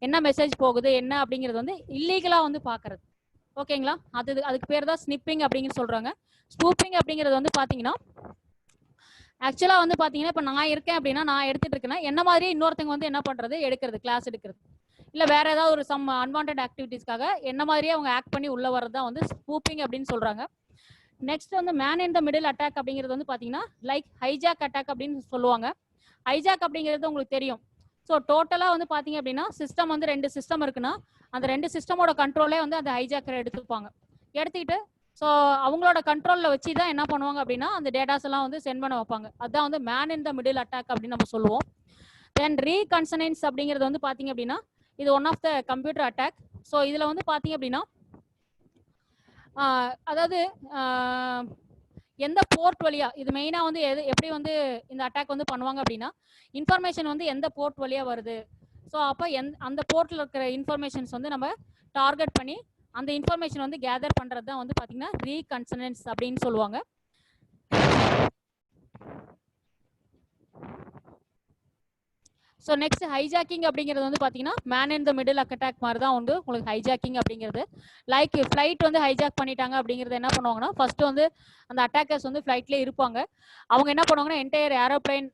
என்ன மெசேஜ் போகுது என்ன அப்படிங்கிறது வந்து இல்லீகலாக வந்து பார்க்கறது. ஓகேங்களா, அதுக்கு பேர் தான் ஸ்னிப்பிங் அப்படிங்கிற சொல்றாங்க. ஸ்பூப்பிங் அப்படிங்கிறது வந்து பார்த்தீங்கன்னா ஆக்சுவலாக வந்து பார்த்தீங்கன்னா இப்போ நான் இருக்கேன் அப்படின்னா நான் எடுத்துட்டு இருக்கேன்னா என்ன மாதிரியே இன்னொருத்தங்க வந்து என்ன பண்ணுறது எடுக்கிறது, கிளாஸ் எடுக்கிறது, இல்லை வேற ஏதாவது ஒரு சம் அன்வான்ட் ஆக்டிவிட்டீஸ்க்காக என்ன மாதிரியே அவங்க ஆக்ட் பண்ணி உள்ள வரது தான் வந்து ஸ்பூப்பிங் அப்படின்னு சொல்றாங்க. நெக்ஸ்ட் வந்து man in the middle attack அப்படிங்கிறது வந்து பார்த்தீங்கன்னா லைக் ஹைஜாக் அட்டாக் அப்படின்னு சொல்லுவாங்க. ஹைஜாக் அப்படிங்கிறது உங்களுக்கு தெரியும். ஸோ டோட்டலாக வந்து பார்த்தீங்க அப்படின்னா சிஸ்டம் வந்து 2 சிஸ்டம் இருக்குன்னா அந்த 2 சிஸ்டமோட கண்ட்ரோலே வந்து அந்த ஹைஜாக்கரை எடுத்துப்பாங்க. எடுத்துக்கிட்டு ஸோ அவங்களோட கண்ட்ரோலில் வச்சு தான் என்ன பண்ணுவாங்க அப்படின்னா அந்த டேட்டாஸ் எல்லாம் வந்து சென்ட் பண்ண வைப்பாங்க. அதுதான் வந்து man in the middle attack அப்படின்னு நம்ம சொல்லுவோம். தென் ரீகன்சனன்ஸ் அப்படிங்கிறது வந்து பார்த்தீங்க அப்படின்னா இது one of the computer attack. So இதில் வந்து பார்த்தீங்க அப்படின்னா அதாவது எந்த போர்ட் வழியா இது மெயினாக வந்து எப்படி வந்து இந்த அட்டாக் வந்து பண்ணுவாங்க அப்படின்னா இன்ஃபர்மேஷன் வந்து எந்த போர்ட் வழியா வருது. ஸோ அப்போ அந்த போர்ட்டில் இருக்கிற இன்ஃபர்மேஷன்ஸ் வந்து நம்ம டார்கெட் பண்ணி அந்த இன்ஃபர்மேஷன் வந்து கேதர் பண்ணுறது தான் வந்து பார்த்தீங்கன்னா ரீகன்சனன்ஸ் அப்படின்னு சொல்லுவாங்க. ஸோ நெக்ஸ்ட் ஹைஜாக்கிங் அப்படிங்கிறது வந்து பார்த்தீங்கன்னா man in the middle attack மாதிரி தான் வந்து உங்களுக்கு ஹைஜாக்கிங் அப்படிங்கிறது. லைக் ஃப்ளைட் வந்து ஹைஜாக் பண்ணிட்டாங்க அப்படிங்கிறது என்ன பண்ணுவாங்கன்னா ஃபர்ஸ்ட் வந்து அந்த அட்டாக்கர்ஸ் வந்து ஃப்ளைட்லேயே இருப்பாங்க. அவங்க என்ன பண்ணுவாங்கன்னா என்டையர் ஏரோப்ளைன்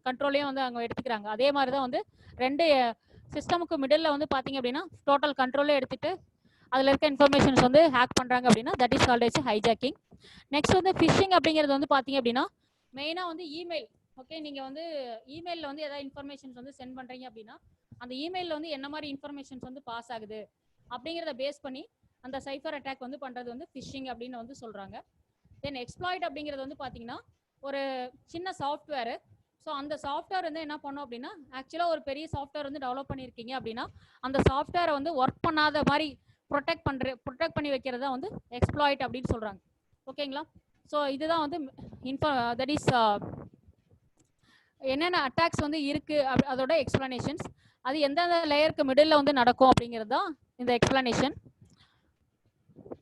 கண்ட்ரோலையும் வந்து அவங்க எடுத்துக்கிறாங்க. அதே மாதிரி தான் வந்து ரெண்டு சிஸ்டமுக்கு மிடில் வந்து பார்த்தீங்க அப்படின்னா டோட்டல் கண்ட்ரோலே எடுத்துட்டு அதில் இருக்க இன்ஃபர்மேஷன்ஸ் வந்து ஹேக் பண்ணுறாங்க அப்படின்னா that is called S hijacking. Next வந்து ஃபிஷிங் அப்படிங்கிறது வந்து பார்த்தீங்க அப்படின்னா மெயினாக வந்து இமெயில். ஓகே, நீங்கள் வந்து இமெயிலில் வந்து ஏதாவது இன்ஃபர்மேஷன்ஸ் வந்து சென்ட் பண்ணுறீங்க அப்படின்னா அந்த இமெயிலில் வந்து என்ன மாதிரி இன்ஃபர்மேஷன்ஸ் வந்து பாஸ் ஆகுது அப்படிங்கிறத பேஸ் பண்ணி அந்த சைஃபர் அட்டாக் வந்து பண்ணுறது வந்து ஃபிஷிங் அப்படின்னு வந்து சொல்கிறாங்க. தென் எக்ஸ்ப்ளாய்ட் அப்படிங்கிறது வந்து பார்த்தீங்கன்னா ஒரு சின்ன சாஃப்ட்வேரு. ஸோ அந்த சாஃப்ட்வேர் வந்து என்ன பண்ணோம் அப்படின்னா ஆக்சுவலாக ஒரு பெரிய சாஃப்ட்வேர் வந்து டெவலப் பண்ணியிருக்கீங்க அப்படின்னா அந்த சாஃப்ட்வேரை வந்து ஒர்க் பண்ணாத மாதிரி ப்ரொடெக்ட் பண்ணி வைக்கிறதா வந்து எக்ஸ்ப்ளாய்ட் அப்படின்னு சொல்கிறாங்க. ஓகேங்களா? ஸோ இதுதான் வந்து தட் இஸ் என்னென்ன அட்டாக்ஸ் வந்து இருக்கு அதோட எக்ஸ்பிளனேஷன்ஸ். அது எந்தெந்த லேயருக்கு மிடில் வந்து நடக்கும் அப்படிங்கிறது தான் இந்த எக்ஸ்பிளனேஷன்.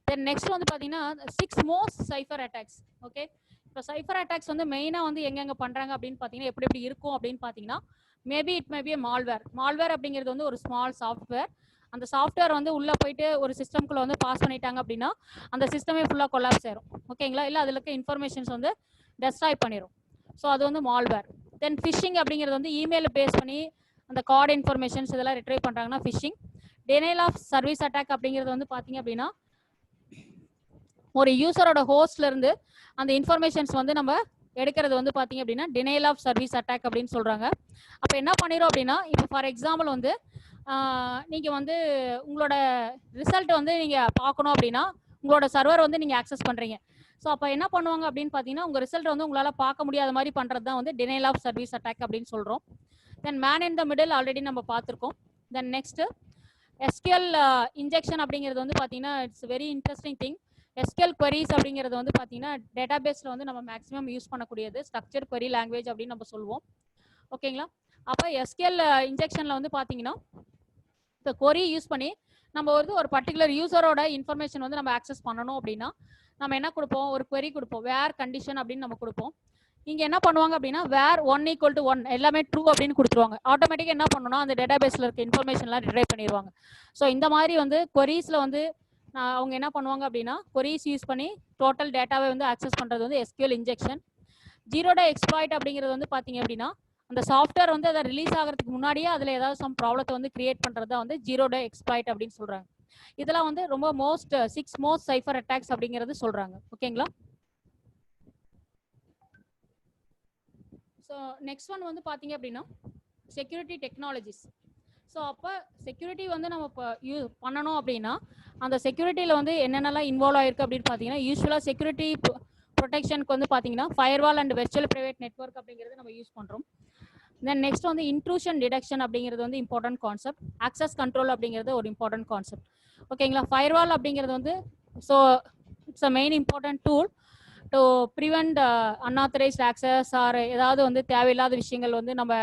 தென் நெக்ஸ்ட் வந்து பார்த்தீங்கன்னா 6 மோஸ்ட் சைஃபர் அட்டாக்ஸ். ஓகே, இப்போ சைஃபர் அட்டாக்ஸ் வந்து மெயினாக வந்து எங்கெங்க பண்ணுறாங்க அப்படின்னு பார்த்தீங்கன்னா எப்படி எப்படி இருக்கும் அப்படின்னு பார்த்தீங்கன்னா maybe it may be malware அப்படிங்கிறது வந்து ஒரு ஸ்மால் சாஃப்ட்வேர். அந்த சாஃப்ட்வேர் வந்து உள்ளே போயிட்டு ஒரு சிஸ்டம்குள்ளே வந்து பாஸ் பண்ணிட்டாங்க அப்படின்னா அந்த சிஸ்டமே ஃபுல்லாக கொலாப்ஸ் ஆயிரும். ஓகேங்களா? இல்லை அதில் இருக்க இன்ஃபர்மேஷன்ஸ் வந்து டெஸ்ட்ராய் பண்ணிடும். ஸோ அது வந்து மால்வேர். தென் ஃபிஷிங் அப்படிங்கிறது வந்து இமெயிலை பேஸ் பண்ணி அந்த கார்டு இன்ஃபர்மேஷன்ஸ் இதெல்லாம் ரிட்ரைவ் பண்ணுறாங்கன்னா phishing. Denial of service attack அப்படிங்கிறது வந்து பார்த்தீங்க அப்படின்னா ஒரு யூசரோட ஹோஸ்ட்ல இருந்து அந்த இன்ஃபர்மேஷன்ஸ் வந்து நம்ம எடுக்கிறது வந்து பார்த்தீங்க அப்படின்னா டினைல் ஆஃப் சர்வீஸ் அட்டாக் அப்படின்னு சொல்கிறாங்க. அப்போ என்ன பண்ணிடும் அப்படின்னா இப்போ ஃபார் எக்ஸாம்பிள் வந்து நீங்கள் வந்து உங்களோட ரிசல்ட் வந்து நீங்கள் பார்க்கணும் அப்படின்னா உங்களோட சர்வர் வந்து நீங்கள் ஆக்சஸ் பண்ணுறீங்க. ஸோ அப்போ என்ன பண்ணுவாங்க அப்படின்னு பார்த்தீங்கன்னா உங்கள் ரிசல்ட் வந்து உங்களால் பார்க்க முடியாத மாதிரி பண்ணுறது தான் வந்து டினைல் ஆஃப் சர்வீஸ் அட்டாக் அப்படின்னு சொல்கிறோம். Then man in the middle already நம்ம பார்த்துருக்கோம். தென் நெக்ஸ்ட் எஸ்கியூஎல் இன்ஜெக்ஷன் அப்படிங்கிறது வந்து பார்த்தீங்கன்னா it's very interesting thing. SQL queries அப்படிங்கிறது வந்து பார்த்தீங்கன்னா டேட்டாபேஸில் வந்து நம்ம மேக்ஸிமம் யூஸ் பண்ணக்கூடியது ஸ்ட்ரக்சர்ட் query லாங்குவேஜ் அப்படின்னு நம்ம சொல்லுவோம். ஓகேங்களா? அப்போ எஸ்கியூஎல் இன்ஜெக்ஷனில் வந்து பார்த்தீங்கன்னா இப்போ query யூஸ் பண்ணி நம்ம வந்து ஒரு பர்டிகுலர் யூசரோட இன்ஃபர்மேஷன் வந்து நம்ம ஆக்சஸ் பண்ணணும் அப்படின்னா நம்ம என்ன கொடுப்போம், ஒரு query கொடுப்போம், வேர் கண்டிஷன் அப்படின்னு நம்ம கொடுப்போம். இங்கே என்ன பண்ணுவாங்க அப்படின்னா வேர் 1 = 1 எல்லாமே ட்ரூ அப்படின்னு கொடுத்துருவாங்க. ஆட்டோமேட்டிக்காக என்ன பண்ணணும்னா அந்த டேட்டாபேஸில் இருக்க இன்ஃபர்மேஷன்லாம் ரிட்ரைவ் பண்ணிடுவாங்க. ஸோ இந்த மாதிரி வந்து queriesல வந்து அவங்க என்ன பண்ணுவாங்க அப்படின்னா queries யூஸ் பண்ணி டோட்டல் டேட்டாவை வந்து ஆக்சஸ் பண்ணுறது வந்து எஸ்கியூஎல் இன்ஜெக்ஷன். ஜீரோ டே எக்ஸ்ப்ளாய்ட் அப்படிங்கிறது வந்து பார்த்தீங்க அப்படின்னா அந்த சாஃப்ட்வேர் வந்து அதை ரிலீஸ் ஆகிறதுக்கு முன்னாடியே அதில் ஏதாவது சம் ப்ராப்ளத்தை வந்து கிரியேட் பண்ணுறது தான் வந்து ஜீரோ டே எக்ஸ்ப்ளாய்ட் அப்படின்னு சொல்கிறாங்க. இதெல்லாம் வந்து ரொம்ப 6 மோஸ்ட் சைஃபர் அட்டாக்ஸ் அப்படிங்கிறது சொல்கிறாங்க. ஓகேங்களா? ஸோ நெக்ஸ்ட் ஒன் வந்து பார்த்தீங்க அப்படின்னா செக்யூரிட்டி டெக்னாலஜிஸ். ஸோ அப்போ செக்யூரிட்டி வந்து நம்ம இப்போ பண்ணணும் அப்படின்னா அந்த செக்யூரிட்டியில் வந்து என்னென்னலாம் இன்வால்வ் ஆயிருக்கு அப்படின்னு பார்த்தீங்கன்னா யூஸ்வலாக செக்யூரிட்டி ப்ரொடெக்ஷனுக்கு வந்து பார்த்தீங்கன்னா firewall and virtual private network அப்படிங்கிறது நம்ம யூஸ் பண்ணுறோம். தென் நெக்ஸ்ட் வந்து இன்ட்ரூஷன் டிடெக்ஷன் அப்படிங்கிறது வந்து இம்பார்ட்டன்ட் கான்செப்ட். ஆக்சஸ் கண்ட்ரோல் அப்படிங்கிறது ஒரு இம்பார்ட்டன்ட் கான்செப்ட். ஓகேங்களா? ஃபயர்வால் அப்படிங்கிறது வந்து so it's a main important tool to prevent unauthorised access or ஏதாவது வந்து தேவையில்லாத விஷயங்கள் வந்து நம்ம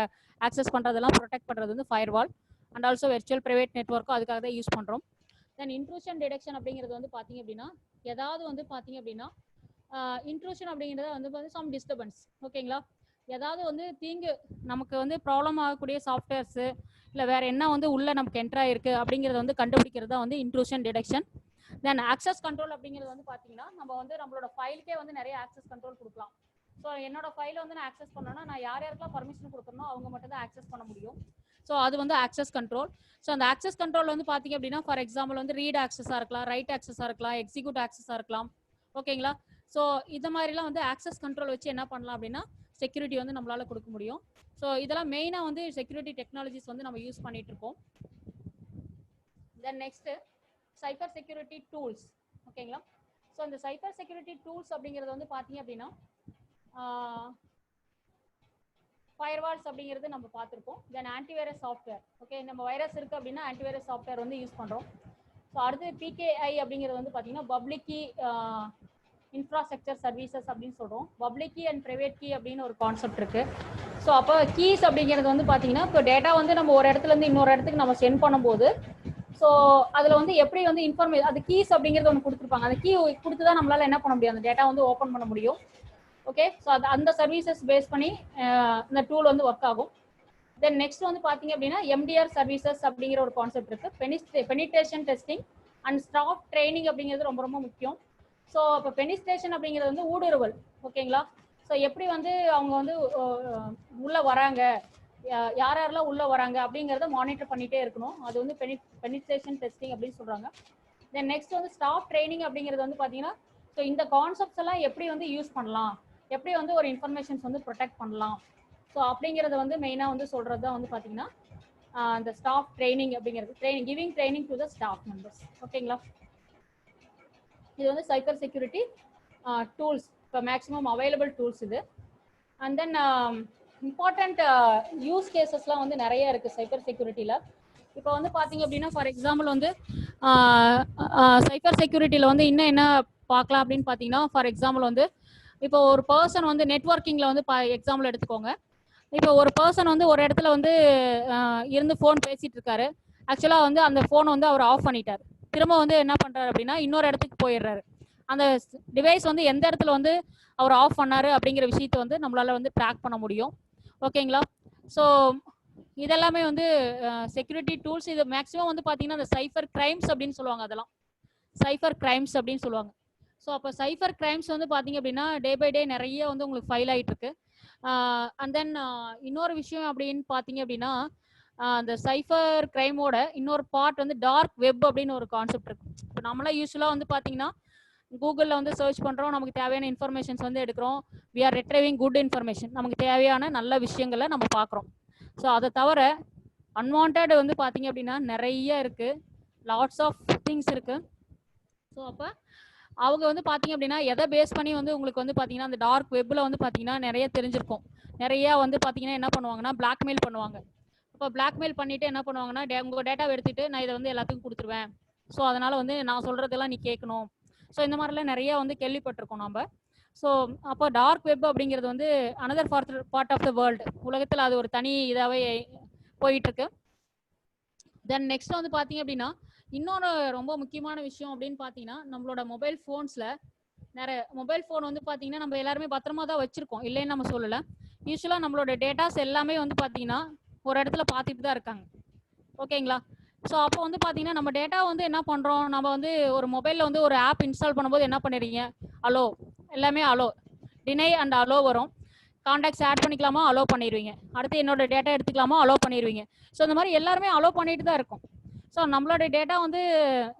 ஆக்சஸ் பண்ணுறதெல்லாம் ப்ரொடெக்ட் பண்ணுறது வந்து firewall and also virtual private நெட்வொர்க்கும் அதுக்காக தான் யூஸ் பண்ணுறோம். தென் இன்ட்ரூஷன் டிடெக்ஷன் அப்படிங்கிறது வந்து பார்த்தீங்க அப்படின்னா ஏதாவது வந்து பார்த்தீங்க அப்படின்னா இன்ட்ரூஷன் அப்படிங்கிறது வந்து சம் டிஸ்டர்பன்ஸ். ஓகேங்களா? ஏதாவது வந்து தீங்கு நமக்கு வந்து ப்ராப்ளம் ஆகக்கூடிய சாஃப்ட்வேர்ஸு இல்லை வேறு என்ன வந்து உள்ளே நமக்கு என்ட்ரு ஆகிருக்கு அப்படிங்கிறத வந்து கண்டுபிடிக்கிறது தான் வந்து இன்ட்ரூஷன் டிடெக்ஷன். தென் ஆக்சஸ் கண்ட்ரோல் அப்படிங்கிறது வந்து பார்த்தீங்கன்னா நம்ம வந்து நம்மளோட ஃபைலுக்கே வந்து நிறைய ஆக்சஸ் கண்ட்ரோல் கொடுக்கலாம். ஸோ என்னோட ஃபைலை வந்து நான் ஆக்சஸ் பண்ணோன்னா நான் யாருக்கெல்லாம் பர்மிஷன் கொடுக்கணும் அவங்க மட்டும் தான் ஆக்சஸ் பண்ண முடியும். ஸோ அது வந்து ஆக்சஸ் கண்ட்ரோல். ஸோ அந்த ஆக்சஸ் கண்ட்ரோல் வந்து பார்த்தீங்க அப்படின்னா ஃபார் எக்ஸாம்பிள் வந்து ரீட் ஆக்சஸாக இருக்கலாம், ரைட் ஆக்சஸாக இருக்கலாம், எக்ஸிக்யூட் ஆக்சஸாக இருக்கலாம். ஓகேங்களா? ஸோ இந்த மாதிரிலாம் வந்து ஆக்சஸ் கண்ட்ரோல் வச்சு என்ன பண்ணலாம் அப்படின்னா செக்யூரிட்டி வந்து நம்மளால கொடுக்க முடியும். ஸோ இதெல்லாம் மெயினாக வந்து செக்யூரிட்டி டெக்னாலஜிஸ் வந்து நம்ம யூஸ் பண்ணிட்டு இருக்கோம். Then next cyber security tools. ஓகேங்களா? ஸோ அந்த சைபர் செக்யூரிட்டி டூல்ஸ் அப்படிங்கிறது வந்து பார்த்தீங்க அப்படின்னா ஃபயர்வால்ஸ் அப்படிங்கிறது நம்ம பார்த்துருக்கோம். தென் ஆன்டிவைரஸ் சாஃப்ட்வேர். ஓகே, நம்ம வைரஸ் இருக்குது அப்படின்னா ஆன்டிவைரஸ் சாஃப்ட்வேர் வந்து யூஸ் பண்ணுறோம். ஸோ அடுத்து PKI அப்படிங்கிறது வந்து பார்த்தீங்கன்னா பப்ளிக் கீ இன்ஃப்ராஸ்ட்ரக்சர் சர்வீசஸ் அப்படின்னு சொல்கிறோம். Public key and private key அப்படின்னு ஒரு கான்செப்ட் இருக்குது. ஸோ அப்போ கீஸ் அப்படிங்கிறது வந்து பார்த்தீங்கன்னா இப்போ டேட்டா வந்து நம்ம ஒரு இடத்துலேருந்து இன்னொரு இடத்துக்கு நம்ம சென்ட் பண்ணும்போது ஸோ அதில் வந்து எப்படி வந்து இன்ஃபர்மேஷன் அது கீஸ் அப்படிங்கிறது ஒன்று கொடுத்துருப்பாங்க. அந்த கீ கொடுத்து தான் நம்மளால் என்ன பண்ண முடியும், அந்த டேட்டா வந்து ஓப்பன் பண்ண முடியும். ஓகே, ஸோ அது அந்த சர்வீசஸ் பேஸ் பண்ணி இந்த டூல் வந்து ஒர்க் ஆகும். தென் நெக்ஸ்ட் வந்து பாத்தீங்க அப்படின்னா எம்டிஆர் சர்வீசஸ் அப்படிங்கிற ஒரு கான்செப்ட் இருக்கு. Penetration testing and staff training அப்படிங்கிறது ரொம்ப ரொம்ப முக்கியம். ஸோ இப்போ பெனிட்ரேஷன் அப்படிங்கிறது வந்து ஊடுருவல். ஓகேங்களா? ஸோ எப்படி வந்து அவங்க வந்து உள்ள வராங்க, யார் யாரெல்லாம் உள்ள வராங்க அப்படிங்கிறத மானிட்டர் பண்ணிட்டே இருக்கணும். அது வந்து பெனிட்ரேஷன் டெஸ்டிங் அப்படின்னு சொல்றாங்க. தென் நெக்ஸ்ட் வந்து ஸ்டாஃப் ட்ரைனிங் அப்படிங்கிறது வந்து பாத்தீங்கன்னா ஸோ இந்த கான்செப்ட்ஸ் எல்லாம் எப்படி வந்து யூஸ் பண்ணலாம், எப்படி வந்து ஒரு இன்ஃபர்மேஷன்ஸ் வந்து ப்ரொடெக்ட் பண்ணலாம், ஸோ அப்படிங்கிறத வந்து மெயினாக வந்து சொல்றது தான் வந்து பார்த்தீங்கன்னா அந்த ஸ்டாஃப் ட்ரைனிங் அப்படிங்கிறது, giving training to the staff members. ஓகேங்களா? இது வந்து சைபர் செக்யூரிட்டி டூல்ஸ், இப்போ மேக்ஸிமம் அவைலபிள் டூல்ஸ் இது. அண்ட் தென் இம்பார்ட்டண்ட் யூஸ் கேசஸ்லாம் வந்து நிறைய இருக்கு சைபர் செக்யூரிட்டியில். இப்போ வந்து பார்த்தீங்க அப்படின்னா ஃபார் எக்ஸாம்பிள் வந்து சைபர் செக்யூரிட்டியில் வந்து இன்னும் என்ன பார்க்கலாம் அப்படின்னு பார்த்தீங்கன்னா, ஃபார் எக்ஸாம்பிள் வந்து இப்போ ஒரு பர்சன் வந்து நெட்வொர்க்கிங்கில் வந்து எக்ஸாம்பிள் எடுத்துக்கோங்க. இப்போ ஒரு பர்சன் வந்து ஒரு இடத்துல வந்து இருந்து ஃபோன் பேசிட்டு இருக்காரு. ஆக்சுவலாக வந்து அந்த ஃபோனை வந்து அவர் ஆஃப் பண்ணிட்டார். திரும்ப வந்து என்ன பண்ணுறாரு அப்படின்னா இன்னொரு இடத்துக்கு போயிடுறாரு. அந்த டிவைஸ் வந்து எந்த இடத்துல வந்து அவர் ஆஃப் பண்ணாரு அப்படிங்கிற விஷயத்தை வந்து நம்மளால வந்து ட்ராக் பண்ண முடியும். ஓகேங்களா? ஸோ இதெல்லாமே வந்து செக்யூரிட்டி டூல்ஸ். இது மேக்ஸிமம் வந்து பார்த்தீங்கன்னா அந்த சைபர் கிரைம்ஸ் அப்படின்னு சொல்லுவாங்க. அதெல்லாம் சைபர் கிரைம்ஸ் அப்படின்னு சொல்லுவாங்க. ஸோ அப்போ சைபர் கிரைம்ஸ் வந்து பார்த்தீங்க அப்படின்னா டே பை டே நிறைய வந்து உங்களுக்கு ஃபைல் ஆகிட்டு இருக்கு. அண்ட் தென் இன்னொரு விஷயம் அப்படின்னு பார்த்தீங்க அப்படின்னா அந்த சைபர் கிரைமோட இன்னொரு பார்ட் வந்து டார்க் வெப் அப்படின்னு ஒரு கான்செப்ட் இருக்கு. இப்போ நம்மளாம் யூஸ்வலாக வந்து பார்த்தீங்கன்னா கூகுளில் வந்து சர்ச் பண்ணுறோம், நமக்கு தேவையான இன்ஃபர்மேஷன்ஸ் வந்து எடுக்கிறோம். வி ஆர் ரிட்ரைவிங் குட் இன்ஃபர்மேஷன், நமக்கு தேவையான நல்ல விஷயங்களை நம்ம பார்க்குறோம். ஸோ அதை தவிர அன்வான்ட் வந்து பார்த்தீங்க அப்படின்னா நிறைய இருக்கு, லாட்ஸ் ஆஃப் திங்ஸ் இருக்கு. ஸோ அப்போ அவங்க வந்து பார்த்தீங்க அப்படின்னா எதை பேஸ் பண்ணி வந்து உங்களுக்கு வந்து பார்த்தீங்கன்னா அந்த டார்க் வெப்பில் வந்து பார்த்தீங்கன்னா நிறைய தெரிஞ்சிருக்கும். நிறையா வந்து பார்த்தீங்கன்னா என்ன பண்ணுவாங்கன்னா பிளாக்மெயில் பண்ணுவாங்க. இப்போ பிளாக்மெயில் பண்ணிட்டு என்ன பண்ணுவாங்கன்னா உங்கள் டேட்டாவை எடுத்துட்டு நான் இதை வந்து எல்லாத்துக்கும் கொடுத்துருவேன், ஸோ அதனால வந்து நான் சொல்றதெல்லாம் நீ கேட்கணும். ஸோ இந்த மாதிரிலாம் நிறைய வந்து கேள்விப்பட்டிருக்கோம் நம்ம. ஸோ அப்போ டார்க் வெப் அப்படிங்கிறது வந்து another part of the world. உலகத்தில் அது ஒரு தனி இதாகவே போயிட்டு இருக்கு. தென் நெக்ஸ்ட் வந்து பார்த்தீங்க அப்படின்னா இன்னொரு ரொம்ப முக்கியமான விஷயம் அப்படின்னு பார்த்தீங்கன்னா நம்மளோட மொபைல் ஃபோன்ஸில் நிறைய மொபைல் ஃபோன் வந்து பார்த்தீங்கன்னா நம்ம எல்லாருமே பத்திரமா தான் வச்சுருக்கோம், இல்லைன்னு நம்ம சொல்லலை. யூஸ்வலாக நம்மளோட டேட்டாஸ் எல்லாமே வந்து பார்த்தீங்கன்னா ஒரு இடத்துல பார்த்துட்டு தான் இருக்காங்க. ஓகேங்களா? ஸோ அப்போ வந்து பார்த்தீங்கன்னா நம்ம டேட்டா வந்து என்ன பண்ணுறோம், நம்ம வந்து ஒரு மொபைலில் வந்து ஒரு ஆப் இன்ஸ்டால் பண்ணும்போது என்ன பண்ணிடுறீங்க, அலோ, எல்லாமே அலோ, டினை அண்ட் அலோ வரும். கான்டாக்ட்ஸ் ஆட் பண்ணிக்கலாமா, அலோ பண்ணிடுவீங்க. அடுத்து என்னோட டேட்டா எடுத்துக்கலாமா, அலோ பண்ணிடுவீங்க. ஸோ இந்த மாதிரி எல்லாருமே அலோ பண்ணிட்டு தான் இருக்கும். ஸோ நம்மளோட டேட்டா வந்து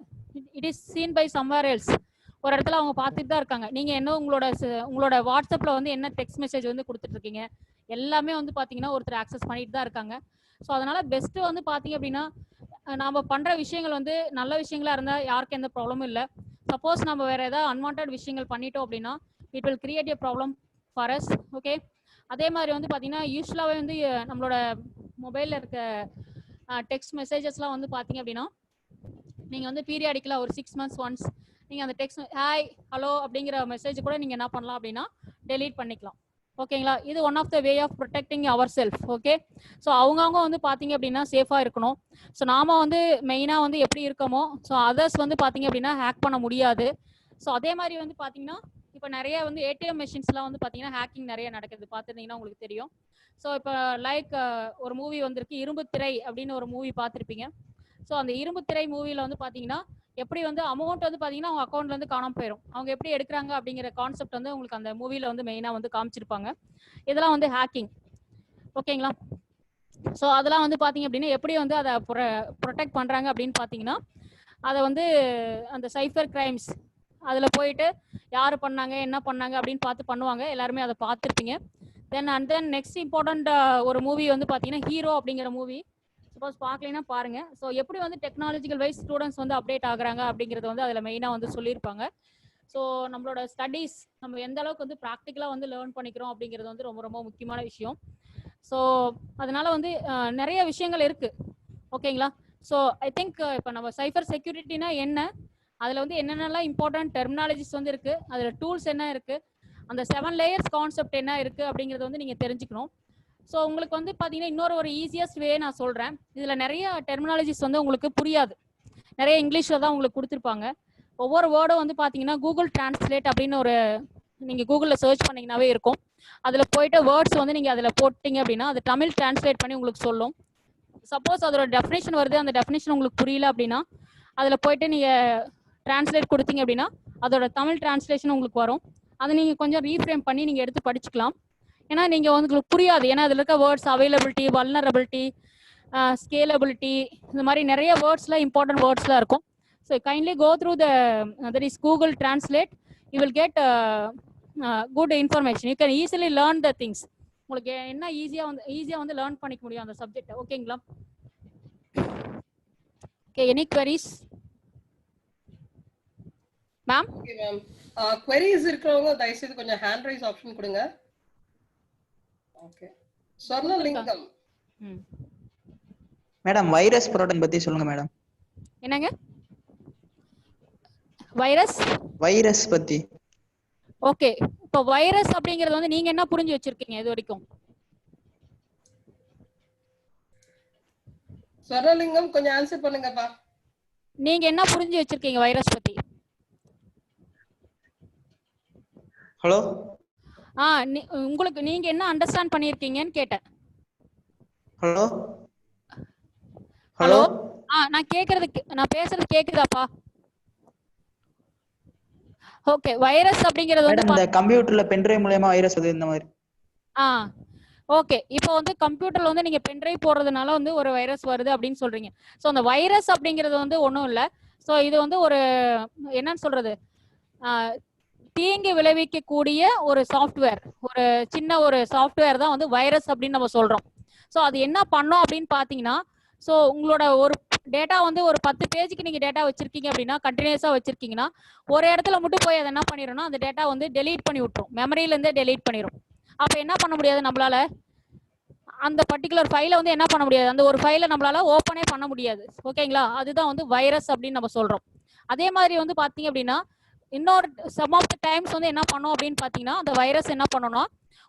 it is seen by somewhere else, ஒரு இடத்துல அவங்க பார்த்துட்டு தான் இருக்காங்க. நீங்கள் என்ன உங்களோட வாட்ஸ்அப்பில் வந்து என்ன டெக்ஸ்ட் மெசேஜ் வந்து கொடுத்துட்ருக்கீங்க எல்லாமே வந்து பார்த்தீங்கன்னா ஒருத்தர் ஆக்சஸ் பண்ணிட்டு தான் இருக்காங்க. ஸோ அதனால பெஸ்ட்டு வந்து பார்த்தீங்க அப்படின்னா நம்ம பண்ணுற விஷயங்கள் வந்து நல்ல விஷயங்களா இருந்தால் யாருக்கும் எந்த ப்ராப்ளமும் இல்லை. சப்போஸ் நம்ம வேறு ஏதாவது அன்வான்ட் விஷயங்கள் பண்ணிட்டோம் அப்படின்னா it will create a problem for us. Okay, அதே மாதிரி வந்து பார்த்தீங்கன்னா யூஸ்வலாகவே வந்து நம்மளோட மொபைலில் இருக்க டெக்ஸ்ட் மெசேஜஸ்லாம் வந்து பார்த்தீங்க அப்படின்னா நீங்கள் வந்து பீரியாடிக்கலாக ஒரு 6 months ஒன்ஸ் நீங்கள் அந்த டெக்ஸ்ட் ஹாய் ஹலோ அப்படிங்கிற மெசேஜ் கூட நீங்கள் என்ன பண்ணலாம் அப்படின்னா டெலீட் பண்ணிக்கலாம். ஓகேங்களா? இது one of the way of protecting our self. Okay, so அவங்கவுங்க வந்து பார்த்தீங்க அப்படின்னா சேஃபாக இருக்கணும். ஸோ நாம வந்து மெயினாக வந்து எப்படி இருக்கோமோ ஸோ அதர்ஸ் வந்து பார்த்தீங்க அப்படின்னா ஹேக் பண்ண முடியாது. ஸோ அதே மாதிரி வந்து பார்த்தீங்கன்னா இப்போ நிறைய வந்து ஏடிஎம் மெஷின்ஸ்லாம் வந்து பார்த்தீங்கன்னா ஹேக்கிங் நிறைய நடக்குது, பார்த்துருந்தீங்கன்னா உங்களுக்கு தெரியும். ஸோ இப்போ லைக் ஒரு மூவி வந்திருக்கு இரும்பு திரை அப்படின்னு ஒரு மூவி பார்த்துருப்பீங்க. ஸோ அந்த இரும்பு திரை மூவியில் வந்து பார்த்தீங்கன்னா எப்படி வந்து அமௌண்ட் வந்து பார்த்தீங்கன்னா அவங்க அக்கௌண்ட்லேருந்து காணாமல் போயிடும். அவங்க எப்படி எடுக்கிறாங்க அப்படிங்கிற கான்செப்ட் வந்து உங்களுக்கு அந்த மூவியில் வந்து மெயினாக வந்து காமிச்சிருப்பாங்க. இதெல்லாம் வந்து ஹேக்கிங். ஓகேங்களா? ஸோ அதெல்லாம் வந்து பார்த்தீங்க அப்படின்னா எப்படி வந்து அதை ப்ரொடெக்ட் பண்ணுறாங்க அப்படின்னு பார்த்தீங்கன்னா அதை வந்து அந்த சைபர் கிரைம்ஸ் அதில் போயிட்டு யார் பண்ணாங்க என்ன பண்ணாங்க அப்படின்னு பார்த்து பண்ணுவாங்க. எல்லாருமே அதை பார்த்துருப்பீங்க. தென் நெக்ஸ்ட் இம்பார்ட்டண்ட் ஒரு மூவி வந்து பார்த்தீங்கன்னா ஹீரோ அப்படிங்கிற மூவி. சப்போஸ் பார்க்கலைன்னா பாருங்க. ஸோ எப்படி வந்து டெக்னாலஜிக்கல் வைஸ் ஸ்டூடெண்ட்ஸ் வந்து அப்டேட் ஆகுறாங்க அப்படிங்கிறது வந்து அதில் மெயினாக வந்து சொல்லியிருப்பாங்க. ஸோ நம்மளோட ஸ்டடீஸ் நம்ம எந்த அளவுக்கு வந்து ப்ராக்டிக்கலாக வந்து லேர்ன் பண்ணிக்கிறோம் அப்படிங்கிறது வந்து ரொம்ப ரொம்ப முக்கியமான விஷயம். ஸோ அதனால வந்து நிறைய விஷயங்கள் இருக்கு. ஓகேங்களா? ஸோ ஐ திங்க் இப்போ நம்ம சைபர் செக்யூரிட்டினா என்ன, அதில் வந்து என்னென்னலாம் இம்பார்ட்டன்ட் டெர்மினாலஜிஸ் வந்து இருக்கு, அதில் டூல்ஸ் என்ன இருக்கு, அந்த 7 layers கான்செப்ட் என்ன இருக்கு அப்படிங்கிறத வந்து நீங்கள் தெரிஞ்சுக்கணும். ஸோ உங்களுக்கு வந்து பார்த்தீங்கன்னா இன்னொரு ஒரு ஈஸியஸ்ட் வே நான் சொல்கிறேன். இதில் நிறைய டெர்மினாலஜிஸ் வந்து உங்களுக்கு புரியாது, நிறைய இங்கிலீஷில் தான் உங்களுக்கு கொடுத்துருப்பாங்க. ஒவ்வொரு வேர்டும் வந்து பார்த்தீங்கன்னா கூகுள் டிரான்ஸ்லேட் அப்படின்னு ஒரு நீங்கள் கூகுளில் சர்ச் பண்ணிங்கனாவே இருக்கும். அதுல போயிட்டு வேர்ட்ஸ் வந்து நீங்க அதுல போட்டீங்க அப்படின்னா அது தமிழ் டிரான்ஸ்லேட் பண்ணி உங்களுக்கு சொல்லும். சப்போஸ் அதோட டெஃபினேஷன் வருது, அந்த டெஃபினேஷன் உங்களுக்கு புரியல அப்படின்னா அதுல போயிட்டு நீங்க டிரான்ஸ்லேட் கொடுத்தீங்க அப்படின்னா அதோட தமிழ் டிரான்ஸ்லேஷன் உங்களுக்கு வரும். அதை நீங்க கொஞ்சம் ரீஃப்ரேம் பண்ணி நீங்க எடுத்து படிச்சுக்கலாம். ஏன்னா நீங்க உங்களுக்கு புரியாது, ஏன்னா அதுல இருக்க வேர்ட்ஸ் அவைலபிலிட்டி, வல்னரபிலிட்டி, ஸ்கேலபிலிட்டி, இந்த மாதிரி நிறைய வேர்ட்ஸ்ல இம்பார்ட்டன்ட் வேர்ட்ஸ்லாம் இருக்கும். So kindly go through that is Google Translate. You will get good information. You can easily learn the things. உங்களுக்கு என்ன ஈஸியா வந்து லேர்ன் பண்ணிக்க முடியும் அந்த சப்ஜெக்ட். ஓகேங்களா? Okay, any queries ma'am? Okay ma'am. queries இருக்கிறவங்க தயவு செய்து கொஞ்சம் ஹேண்ட் ரைஸ் ஆப்ஷன் கொடுங்க. Okay, Sornalingam madam virus protein பத்தி சொல்லுங்க மேடம். என்னங்க வைரஸ் பத்தி? ஓகே, இப்போ வைரஸ் அப்படிங்கறது வந்து நீங்க என்ன புரிஞ்சு வச்சிருக்கீங்க இது வரைக்கும்? சொர்ணலிங்கம் கொஞ்சம் ஆன்சர் பண்ணுங்கப்பா. நீங்க என்ன புரிஞ்சு வச்சிருக்கீங்க வைரஸ் பத்தி? ஹலோ, உங்களுக்கு நீங்க என்ன அண்டர்ஸ்டாண்ட் பண்ணிருக்கீங்கன்னு கேட்டேன். ஹலோ ஹலோ, நான் பேசுறது கேக்குதாப்பா? ஓகே, வைரஸ் அப்படிங்கிறது வந்து இந்த கம்ப்யூட்டர்ல பென்ட்ரைவ் மூலமா வைரஸ் வருது இந்த மாதிரி. ஓகே, இப்போ வந்து கம்ப்யூட்டர்ல வந்து நீங்க பென்ட்ரைவ் போடுறதுனால வந்து ஒரு வைரஸ் வருது அப்படின்னு சொல்றீங்க. ஸோ அந்த வைரஸ் அப்படிங்கிறது வந்து ஒன்றும் இல்லை. ஸோ இது வந்து ஒரு என்னன்னு சொல்றது, தீங்கு விளைவிக்கக்கூடிய ஒரு சாஃப்ட்வேர், ஒரு சின்ன ஒரு சாஃப்ட்வேர் தான் வந்து வைரஸ் அப்படின்னு நம்ம சொல்றோம். ஸோ அது என்ன பண்ணோம் அப்படின்னு பார்த்தீங்கன்னா, ஸோ உங்களோட ஒரு டேட்டா வந்து ஒரு 10 பேஜுக்கு நீங்க டேட்டா வச்சிருக்கீங்க அப்படின்னா, கண்டினியூஸா வச்சிருக்கீங்கன்னா ஒரு இடத்துல மட்டும் போய் அதை என்ன பண்ணிடும்னா அந்த டேட்டா வந்து டெலீட் பண்ணி விட்டுரும், மெமரியில இருந்தே டெலீட் பண்ணிடும். அப்ப என்ன பண்ண முடியாது நம்மளால, அந்த பர்டிகுலர் ஃபைலை வந்து என்ன பண்ண முடியாது, அந்த ஒரு ஃபைலை நம்மளால ஓப்பனே பண்ண முடியாது. ஓகேங்களா? அதுதான் வந்து வைரஸ் அப்படின்னு நம்ம சொல்றோம். அதே மாதிரி வந்து பாத்தீங்க அப்படின்னா இன்னொரு சம் ஆஃப் த டைம்ஸ் வந்து என்ன பண்ணும் அப்படின்னு பாத்தீங்கன்னா, அந்த வைரஸ் என்ன பண்ணணும்னா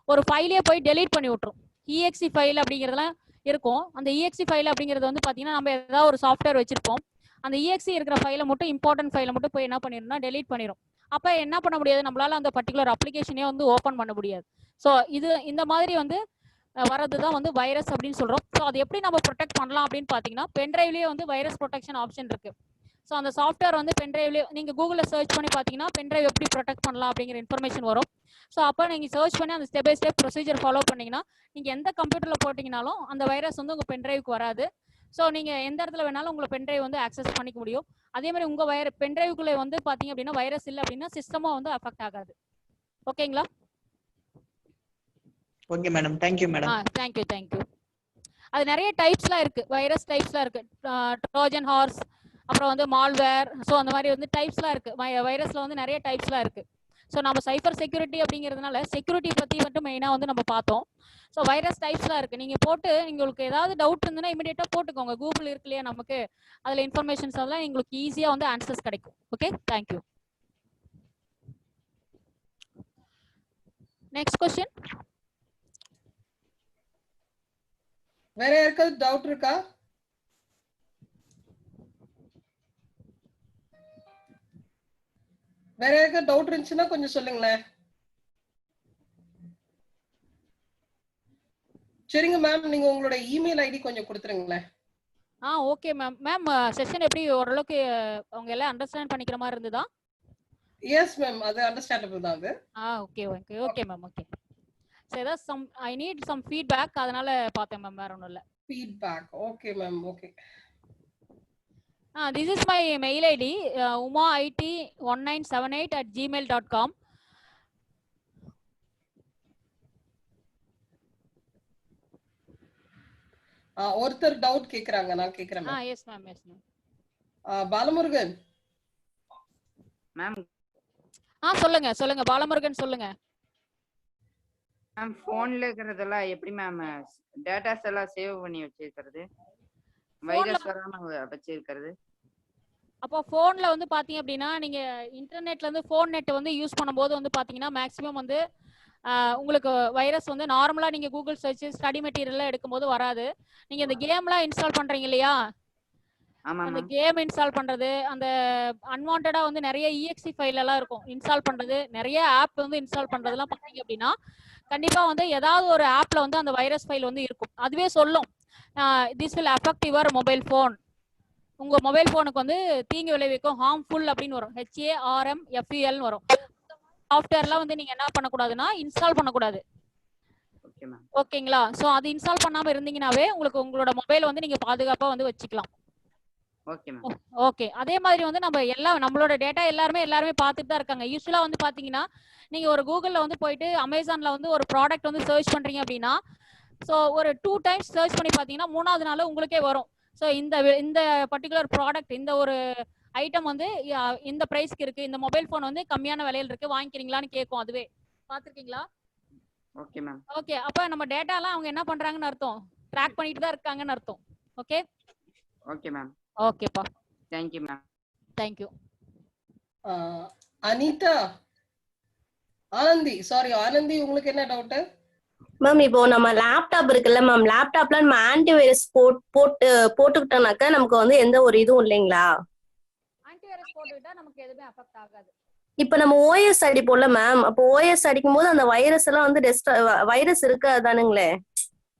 ஒரு ஃபைலே போய் டெலீட் பண்ணி விட்டுரும். இஎக்ஸி ஃபைல் அப்படிங்கிறதுலாம் இருக்கும். அந்த இஎக்ஸி ஃபைல் அப்படிங்கிறது வந்து பாத்தீங்கன்னா நம்ம ஏதாவது ஒரு சாஃப்ட்வேர் வச்சிருப்போம், அந்த இஎக்ஸி இருக்கிற ஃபைலை மட்டும், இம்பார்ட்டன்ட் ஃபைலை மட்டும் போய் என்ன பண்ணிடும்னா டெலீட் பண்ணிடும். அப்ப என்ன பண்ண முடியாது, நம்மளால அந்த பர்டிகுலர் அப்ளிகேஷனே வந்து ஓப்பன் பண்ண முடியாது. ஸோ இந்த மாதிரி வந்து வரதுதான் வந்து வைரஸ் அப்படின்னு சொல்றோம். ஸோ அது எப்படி நம்ம ப்ரொடெக்ட் பண்ணலாம் அப்படின்னு பாத்தீங்கன்னா, பென்ட்ரைவ்லயே வந்து வைரஸ் ப்ரொடெக்ஷன் ஆப்ஷன் இருக்கு. ஸோ அந்த சாஃப்ட்வேர் வந்து பென்ட்ரைவ்லயே நீங்க கூகுள்ல சர்ச் பண்ணி பாத்தீங்கன்னா பென்ட்ரைவ் எப்படி ப்ரொடெக்ட் பண்ணலாம் அப்படிங்கிற இன்ஃபர்மேஷன் வரும். ஸோ அப்போ நீங்க சர்ச் பண்ணி அந்த step by step procedure follow பண்ணீங்கன்னா நீங்க எந்த கம்ப்யூட்டர்ல போட்டீங்கனாலும் அந்த வைரஸ் வந்து உங்க பென்ட்ரைவ்க்கு வராது. ஸோ நீங்க எந்த இடத்துல வேணாலும் உங்களை பென்ட்ரைவ் வந்து ஆக்சஸ் பண்ணிக்க முடியும். அதே மாதிரி உங்க பென்ட்ரைவ்க்குள்ள வந்து பாத்தீங்க அப்படின்னா வைரஸ் இல்லை அப்படின்னா சிஸ்டமும் வந்து அஃபெக்ட் ஆகாது. ஓகேங்களா? Okay madam, thank you madam. Thank you. அது நிறைய டைப்ஸ்லாம் இருக்கு, வைரஸ் டைப்ஸ்லாம் இருக்கு. ட்ரோஜன் ஹார்ஸ், அப்புறம் வந்து மால்வேர், ஸோ அந்த மாதிரி வந்து டைப்ஸ்லாம் இருக்கு. வைரஸ்ல வந்து நிறைய டைப்ஸ்லாம் இருக்கு. ஸோ நம்ம சைபர் செக்யூரிட்டி அப்படிங்கிறதுனால செக்யூரிட்டி பத்தி மட்டும் மெயினாக வந்து நம்ம பார்த்தோம். ஸோ வைரஸ் டைப்ஸ்லாம் இருக்கு. நீங்க போட்டு உங்களுக்கு ஏதாவது டவுட் இருந்ததுன்னா இமீடியட்டா போட்டுக்கோங்க. கூகுள் இருக்கு இல்லையா நமக்கு, அதுல இன்ஃபர்மேஷன்ஸ் எல்லாம் உங்களுக்கு ஈஸியா வந்து ஆன்சர்ஸ் கிடைக்கும். Okay, thank you. Next question. வேற யாருக்காவது டவுட் இருக்கா? வேற யாருக்காவது டவுட் இருந்துச்சுன்னா கொஞ்சம் சொல்லுங்களேன். சரிங்க மேம், நீங்க உங்களோட இமெயில் ஐடி கொஞ்சம் கொடுத்துருங்களேன். Okay ma'am. மேம் செஷன் எப்படி ஓரளவுக்கு அவங்க எல்லாம் அண்டர்ஸ்டாண்ட் பண்ணிக்கிற மாதிரி இருந்ததா? எஸ் மேம், அது அண்டர்ஸ்டாண்டபிள் தான் அது. Okay okay okay ma'am. Okay, so that's I need some feedback, அதனால பார்த்தேன் மேம், வேற ஒண்ணும் இல்ல. Feedback, okay ma'am, okay. This is my mail ID, umaIT1978@gmail.com. ஒருத்தர் டவுட் கேக்குறாங்க, நான் கேக்குறேன் ma'am. Yes ma'am, yes ma'am. Balamurugan ma'am. சொல்லுங்க சொல்லுங்க பாலமுருகன், சொல்லுங்க மேம். போன்ல இருக்குறதெல்லாம் எப்படி மேம் டேட்டாஸ் எல்லாம் சேவ் பண்ணி வச்சிருக்கிறது, வைரஸ் வராம வச்சிருக்கிறது? அப்போ போன்ல வந்து பாத்தீங்க அப்படின்னா நீங்க இன்டர்நெட்ல இருந்து போன் நெட் வந்து யூஸ் பண்ணும்போது வந்து பாத்தீங்கன்னா மேக்ஸிமம் வந்து உங்களுக்கு வைரஸ் வந்து நார்மலா நீங்க கூகுள் சர்ச் ஸ்டடி மெட்டீரியல் எடுக்கும்போது வராது. நீங்க இந்த கேம்லாம் இன்ஸ்டால் பண்றீங்க இல்லையா, ஆமா அந்த மேம். கேம் இன்ஸ்டால் பண்றது, அந்த அன்வான்டா வந்து நிறைய EXE ஃபைல் எல்லாம் இருக்கும் இன்ஸ்டால் பண்றது, நிறைய ஆப் வந்து இன்ஸ்டால் பண்றதெல்லாம் பண்ணீங்க அப்படின்னா கண்டிப்பா வந்து ஏதாவது ஒரு ஆப்ல வந்து அந்த வைரஸ் ஃபைல் வந்து இருக்கும். அதுவே சொல்லும் this will affect your mobile phone, உங்க மொபைல் போனுக்கு வந்து தீங்கு விளைவிக்கும், ஹார்ம்ஃபுல் அப்படின்னு வரும், HARMFUL வரும். சாஃப்ட்வேர்லாம் வந்து நீங்க என்ன பண்ணக்கூடாதுன்னா இன்ஸ்டால் பண்ணக்கூடாது. Okay ma'am. ஓகேங்களா? ஸோ அது இன்ஸ்டால் பண்ணாம இருந்தீங்கன்னாவே உங்களுக்கு உங்களோட மொபைல் வந்து நீங்க பாதுகாப்பா வந்து வச்சுக்கலாம். Okay ma'am. ஓகே. அதே மாதிரி வந்து நம்மளோட டேட்டா எல்லாருமே பார்த்துட்டு தான் இருக்காங்க. யூஸ்வலா வந்து பாத்தீங்கன்னா நீங்க ஒரு கூகுள்ல வந்து போயிட்டு அமேசான்ல வந்து ஒரு ப்ராடக்ட் வந்து சர்ச் பண்றீங்க அப்படின்னா ஸோ ஒரு 2 டைம்ஸ் சர்ச் பண்ணி பாத்தீங்கன்னா 3வது நாள் உங்களுக்கே வரும். ஸோ இந்த பர்டிகுலர் ப்ராடக்ட், இந்த ஒரு ஐட்டம் வந்து இந்த பிரைஸ்க்கு இருக்கு, இந்த மொபைல் போன் வந்து கம்மியான விலையில இருக்கு, வாங்கிக்கிறீங்களான்னு கேட்கும். அதுவே பாத்துருக்கீங்களா? Okay ma'am. ஓகே. அப்ப நம்ம டேட்டாலாம் அவங்க என்ன பண்றாங்கன்னு அர்த்தம், ட்ராக் பண்ணிட்டு தான் இருக்காங்கன்னு அர்த்தம். Okay okay ma'am. ஓகேப்பா. Thank you ma'am. Thank you. Anitha, Anandhi உங்களுக்கு என்ன டவுட்? மேம் இப்போ நம்ம லேப்டாப் இருக்குல்ல மேம், லேப்டாப்ல நம்ம ஆன்டிவைரஸ் போட்டுக்கிட்டோம்னாக்கா நமக்கு வந்து எந்த ஒரு இதுவும் இல்லைங்களா? ஆன்டிவைரஸ் போட்டுக்கிட்டா நமக்கு எதுவுமே அஃபெக்ட் ஆகாது. இப்ப நம்ம ஓஎஸ் அடிப்போம்ல மேம், அப்போ ஓஎஸ் அடிக்கும் போது அந்த வைரஸ் எல்லாம் வந்து வைரஸ் இருக்காதானுங்களே?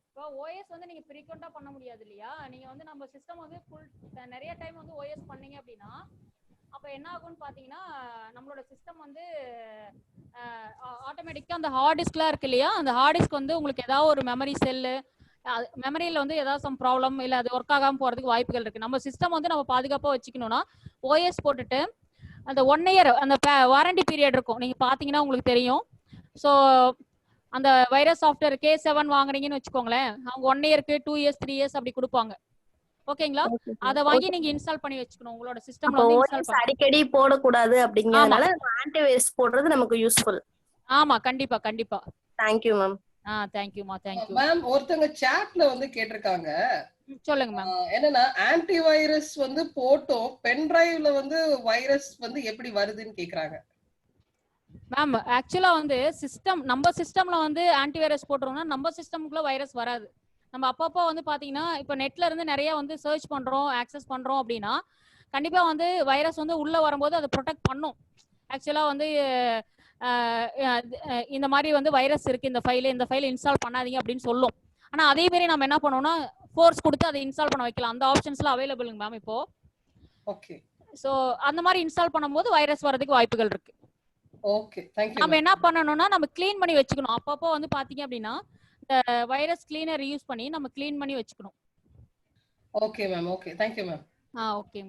இப்போ ஓஎஸ் வந்து நீங்க ஃப்ரீக்வெண்டா பண்ண முடியாது இல்லையா? நீங்க வந்து நம்ம சிஸ்டம் வந்து நிறைய டைம் வந்து ஓஎஸ் பண்ணீங்க அப்படின்னா அப்ப என்ன ஆகும்னு பாத்தீங்கன்னா நம்மளோட சிஸ்டம் வந்து ஆட்டோமேட்டிக்கா அந்த ஹார்ட் டிஸ்க்லாம் இருக்கு இல்லையா, அந்த ஹார்ட் டிஸ்க் வந்து உங்களுக்கு ஏதாவது ஒரு மெமரி செல்லு மெமரியில வந்து ஏதாவது சம் ப்ராப்ளம் இல்ல அது ஒர்க் ஆகாம போறதுக்கு வாய்ப்புகள் இருக்கு. நம்ம சிஸ்டம் வந்து நம்ம பாதுகாப்பா வச்சுக்கணும்னா ஓஎஸ் போட்டுட்டு அந்த 1 இயர் அந்த வாரண்டி பீரியட் இருக்கும், நீங்க பாத்தீங்கன்னா உங்களுக்கு தெரியும். ஸோ அந்த வைரஸ் சாஃப்ட்வேர் K7 வாங்குறீங்கன்னு வச்சுக்கோங்களேன், அவங்க 1 இயருக்கு 2 இயர்ஸ் 3 இயர்ஸ் அப்படி கொடுப்பாங்க. ஓகேங்களா? அத வாங்கி நீங்க இன்ஸ்டால் பண்ணி வச்சுக்கணும் உங்களோட சிஸ்டம்ல வந்து இன்ஸ்டால் பண்ணி. அடிக்கடி போடக்கூடாது அப்படிங்கறதுனால ஆன்டிவைரஸ் போடுறது நமக்கு யூஸ்ஃபுல். ஆமா கண்டிப்பா கண்டிப்பா. Thank you ma'am. தேங்க்யூமா. Thank you ma'am. ஒருத்தங்க சாட்ல வந்து கேட்டிருக்காங்க, சொல்லுங்க மேம். என்னன்னா ஆன்டிவைரஸ் வந்து போட்டோம் பென் டிரைவ்ல வந்து வைரஸ் வந்து எப்படி வருதுன்னு கேக்குறாங்க. மேம் ஆக்சுவலா வந்து நம்ம சிஸ்டம்ல வந்து ஆன்டிவைரஸ் போட்டுறோம்னா நம்ம சிஸ்டம்க்குள்ள வைரஸ் வராது. நம்ம அப்பப்போ வந்து பாத்தீங்கன்னா இப்ப நெட்ல இருந்து நிறைய வந்து சர்ச் பண்றோம், ஆக்சஸ் பண்றோம் அப்படின்னா கண்டிப்பா வந்து வைரஸ் வந்து உள்ள வரும்போது அதை ப்ரொடெக்ட் பண்ணும். ஆக்சுவலா வந்து இந்த மாதிரி வந்து வைரஸ் இருக்கு, இந்த ஃபைல் இன்ஸ்டால் பண்ணாதீங்க அப்படின்னு சொல்லும். ஆனா அதே மாதிரி நம்ம என்ன பண்ணுவோம்னா ஃபோர்ஸ் கொடுத்து அதை இன்ஸ்டால் பண்ண வைக்கலாம். அந்த ஆப்ஷன்ஸ்லாம் அவைலபிளுங்க மேம் இப்போ. ஓகே. சோ அந்த மாதிரி இன்ஸ்டால் பண்ணும்போது வைரஸ் வரதுக்கு வாய்ப்புகள் இருக்கு. ஓகே. தேங்க்யூ. நம்ம என்ன பண்ணணும்னா நம்ம க்ளீன் பண்ணி வச்சுக்கணும். அப்பப்போ வந்து பாத்தீங்க அப்படின்னா இந்த வைரஸ் கிளீனர் யூஸ் பண்ணி நம்ம க்ளீன் பண்ணி வச்சுக்கணும். Okay ma'am. Okay. Thank you ma'am. Okay.